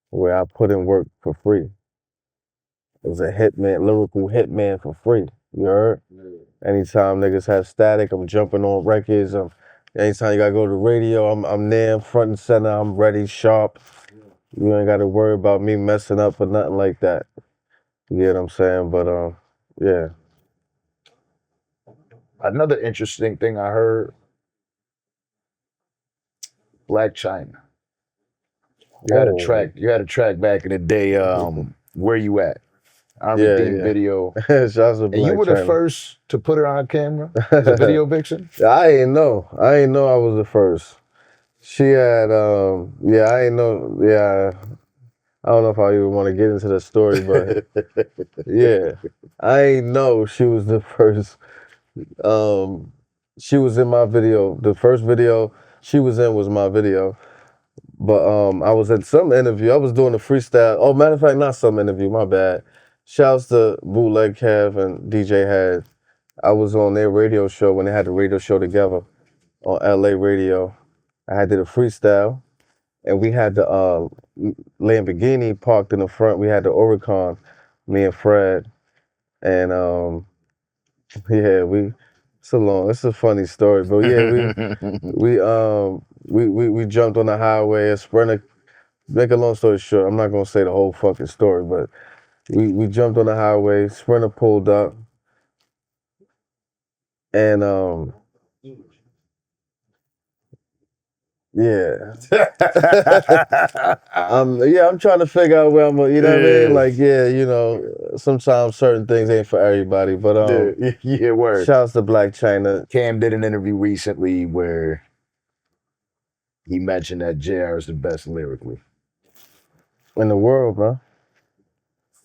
where I put in work for free. It was a lyrical hitman for free. You heard? Anytime niggas have static, I'm jumping on records. Anytime you gotta go to the radio, I'm there, front and center. I'm ready, sharp. You ain't gotta worry about me messing up or nothing like that. You get what I'm saying? But yeah. Another interesting thing I heard, Blac Chyna. You had a track back in the day, Where You At? Army theme video. Shouts to and you were the first to put her on camera as a video vixen? I ain't know I was the first. She had, I ain't know, I don't know if I even want to get into the story, but yeah, I ain't know she was the first. She was in my video. The first video she was in was my video. But I was at some interview. I was doing a freestyle. Oh, matter of fact, not some interview, my bad. Shouts to Bootleg Kev and DJ Had. I was on their radio show when they had the radio show together on LA radio. I had did a freestyle, and we had the Lamborghini parked in the front. We had the Oricon, me and Fred, and it's a funny story, but yeah, we jumped on the highway. A Sprinter. Make a long story short, I'm not gonna say the whole fucking story, but we jumped on the highway. Sprinter pulled up, and yeah. I'm trying to figure out where I'm gonna, you know what I mean? Like, sometimes certain things ain't for everybody, but word. Shouts to Blac Chyna. Cam did an interview recently where he mentioned that J.R is the best lyrically. In the world, man.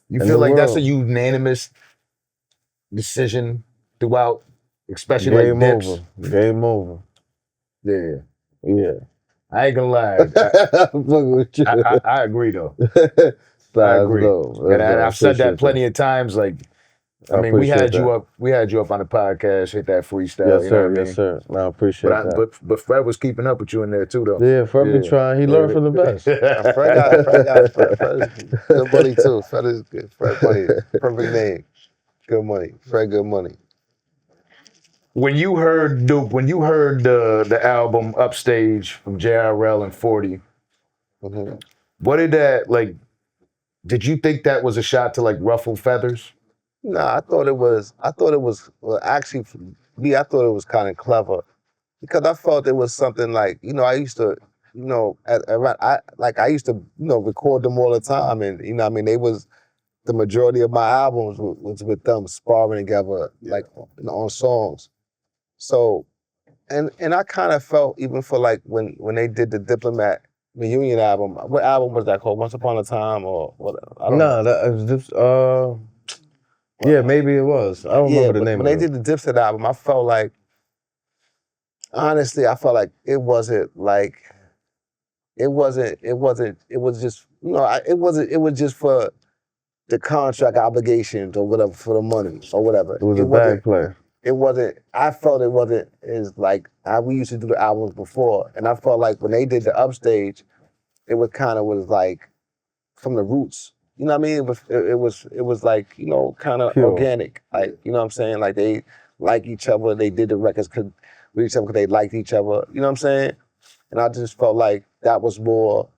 You feel like that's a unanimous decision throughout, especially Game like Dips? over. Game over. Yeah. Yeah. I ain't gonna lie. I agree though. I agree. And I've said that plenty of times. Like, I mean, we had you up on the podcast, hit that freestyle. Yes, sir. Yes, sir. No, I appreciate that. But Fred was keeping up with you in there too, though. Yeah, Fred be trying. He learned from the best. Fred good money too. Fred is good. Fred money. Perfect name. Good money. Fred good money. When you heard Duke, when you heard the album Upstage from J.R Writer and 40, what did that like? Did you think that was a shot to like ruffle feathers? Nah, I thought it was. Well, actually, for me, I thought it was kind of clever because I felt it was something like I used to, I used to record them all the time, and they was the majority of my albums was with them sparring together like on songs. So, and I kind of felt even for like when they did the Diplomat reunion album. What album was that called? Once Upon a Time or what? I don't know. That was just yeah, maybe it was. I don't remember the name of it. When they did the Dipset album, I felt like, honestly, it was just for the contract obligations or whatever, for the money or whatever. It was a bag play. I felt it wasn't as like how we used to do the albums before. And I felt like when they did the Upstage, it was like from the roots. You know what I mean? It was like, kind of organic. Like, you know what I'm saying? Like they like each other. They did the records with each other because they liked each other. You know what I'm saying? And I just felt like that was more,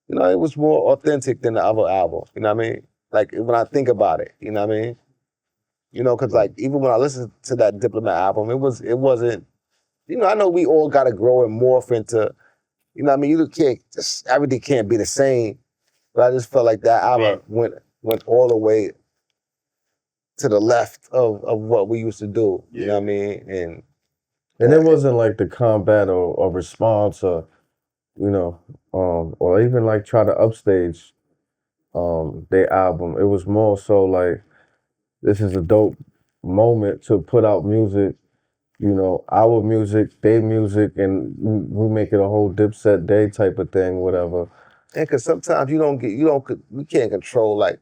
it was more authentic than the other album. You know what I mean? Like when I think about it, you know what I mean? Because like even when I listened to that Diplomat album, it wasn't, I know we all got to grow and morph into, everything can't be the same. But I just felt like that album went all the way to the left of what we used to do. You know what I mean? And it wasn't like the combat or response or, or even like try to upstage their album. It was more so like, this is a dope moment to put out music, our music, their music, and we make it a whole Dipset day type of thing, whatever. And because sometimes we can't control like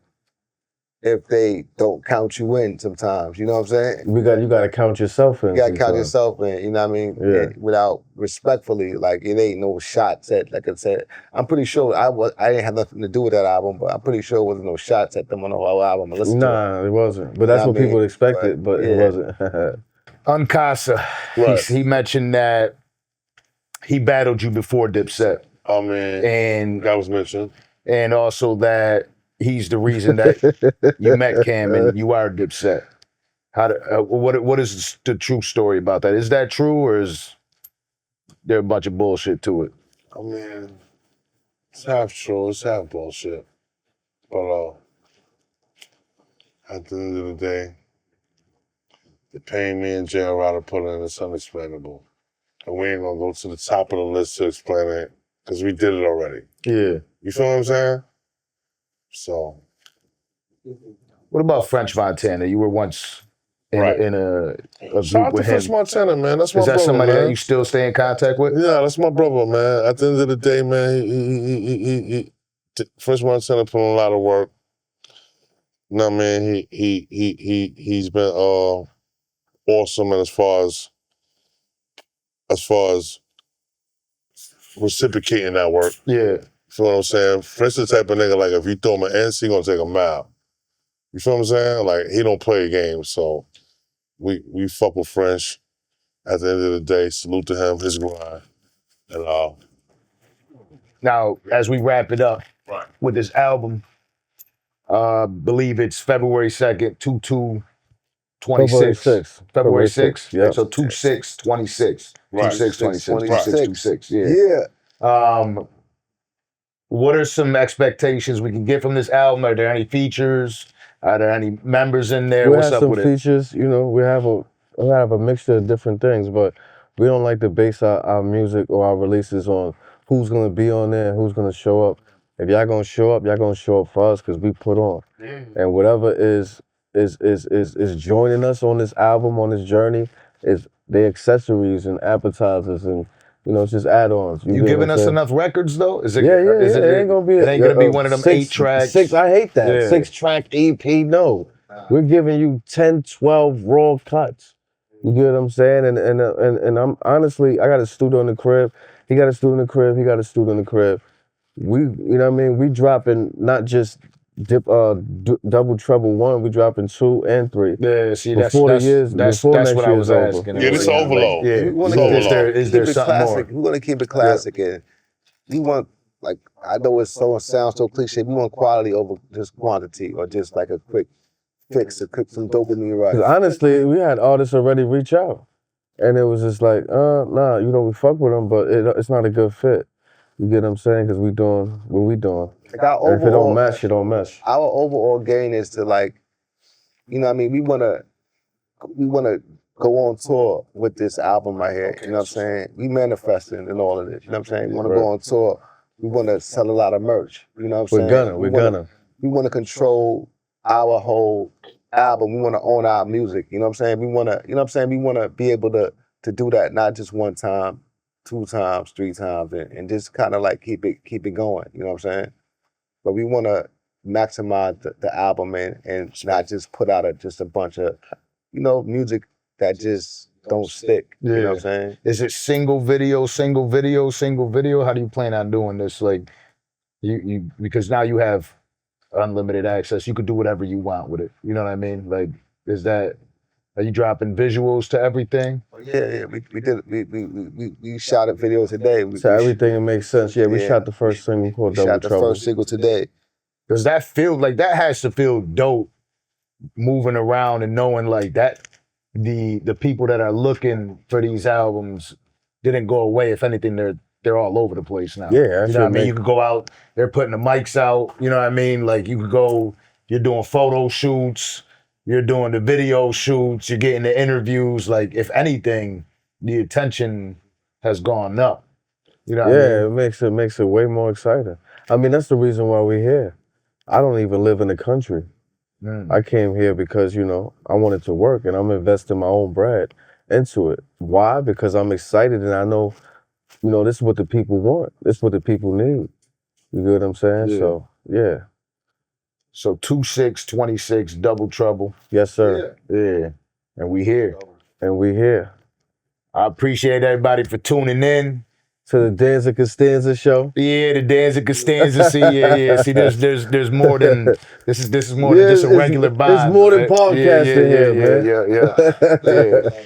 if they don't count you in sometimes, you know what I'm saying? You got to count yourself in. You got to count yourself in, you know what I mean? Yeah. And without respectfully, like it ain't no shots at, like I said, I'm pretty sure I didn't have nothing to do with that album, but I'm pretty sure it wasn't no shots at them on the whole album. Nah, it wasn't. But that's what people expected, but it wasn't. On Kasa, he mentioned that he battled you before Dipset. Oh man, and that was mentioned. And also that he's the reason that you met Cam and you are Dipset. What is the true story about that? Is that true, or is there a bunch of bullshit to it? I mean, it's half true, it's half bullshit. But at the end of the day, the pain me and J.R Writer put in is unexplainable. And we ain't gonna go to the top of the list to explain it, because we did it already. Yeah. You feel what I'm saying? So. What about French Montana? You were once in a group Shout out to with him. French Montana, man. That's my brother, Is that somebody man. that you still stay in contact with? Yeah, that's my brother, man. At the end of the day, man, he French Montana put in a lot of work. You know what I mean? He's been awesome, and as far as reciprocating that work. Yeah. You feel what I'm saying? French the type of nigga, like, if you throw him an NC, he gonna take a mile. You feel what I'm saying? Like, he don't play games, so we fuck with French. At the end of the day, salute to him, his grind, and Now, as we wrap it up with this album, believe it's February 2nd, 22/26. February 6th? Yeah. So 2/6/26. Right. 2/6/26. Yeah. Yeah. What are some expectations we can get from this album? Are there any features? Are there any members in there? We What's have up some with features, you know, we have a mixture of different things, but we don't like to base our music or our releases on who's gonna be on there, who's gonna show up. If y'all gonna show up for us, because we put on. And whatever is joining us on this album, on this journey, is the accessories and appetizers and, you know, it's just add-ons. You giving us enough records though? Is it? Yeah. It ain't gonna be one of them 8 tracks. I hate that. Yeah. 6-track EP. No, we're giving you 10, 12 raw cuts. You get what I'm saying? And I'm honestly, I got a studio in the crib. He got a studio in the crib. He got a studio in the crib. We, you know what I mean? We dropping not just double trouble 1. We dropping 2 and 3. Yeah, see, that's what I was asking. Yeah, this overload. Yeah, is there something more? We're gonna keep it classic, and we want, like, I know it sounds so cliche. We want quality over just quantity, or just like a quick fix to cook some dopamine right. Honestly, we had artists already reach out, and it was just like, nah, you know, we fuck with them, but it's not a good fit. You get what I'm saying? Because we doing what we doing. Like, our if it don't mesh, it don't mesh. Our overall gain is to, like, you know what I mean? We wanna go on tour with this album right here. You know what I'm saying? We manifesting and all of this. You know what I'm saying? We wanna go on tour. We wanna sell a lot of merch. You know what I'm saying? We wanna control our whole album. We wanna own our music. You know what I'm saying? We wanna be able to do that, not just one time, 2 times, 3 times, and just kind of like keep it going. You know what I'm saying? But we want to maximize the album and not just put out just a bunch of, you know, music that just don't stick. You know what I'm saying? Is it single video? How do you plan on doing this? Like, you because now you have unlimited access. You could do whatever you want with it. You know what I mean? Like, are you dropping visuals to everything? Yeah. We shot a video today. So everything that makes sense. Yeah, we shot the first single called Double Trouble. We shot the first single today. Does that feel like that has to feel dope, moving around and knowing like that the people that are looking for these albums didn't go away. If anything, they're all over the place now. Yeah, you know what I mean? You could go out, they're putting the mics out, you know what I mean? Like, you could go, you're doing photo shoots, you're doing the video shoots, you're getting the interviews. Like, if anything, the attention has gone up. You know what I mean? It makes it way more exciting. I mean, that's the reason why we're here. I don't even live in the country. I came here because, you know, I wanted to work, and I'm investing my own bread into it. Why? Because I'm excited, and I know, you know, this is what the people want. This is what the people need. You get what I'm saying? Yeah. So, yeah. So 2626 Double Trouble. Yes, sir. Yeah. And we here. And we here. I appreciate everybody for tuning in. To the Danza Costanza show. Yeah, the Danza Costanza. See, yeah. See, there's more than this is more than just a regular vibe. It's more than podcasting here, man. Yeah.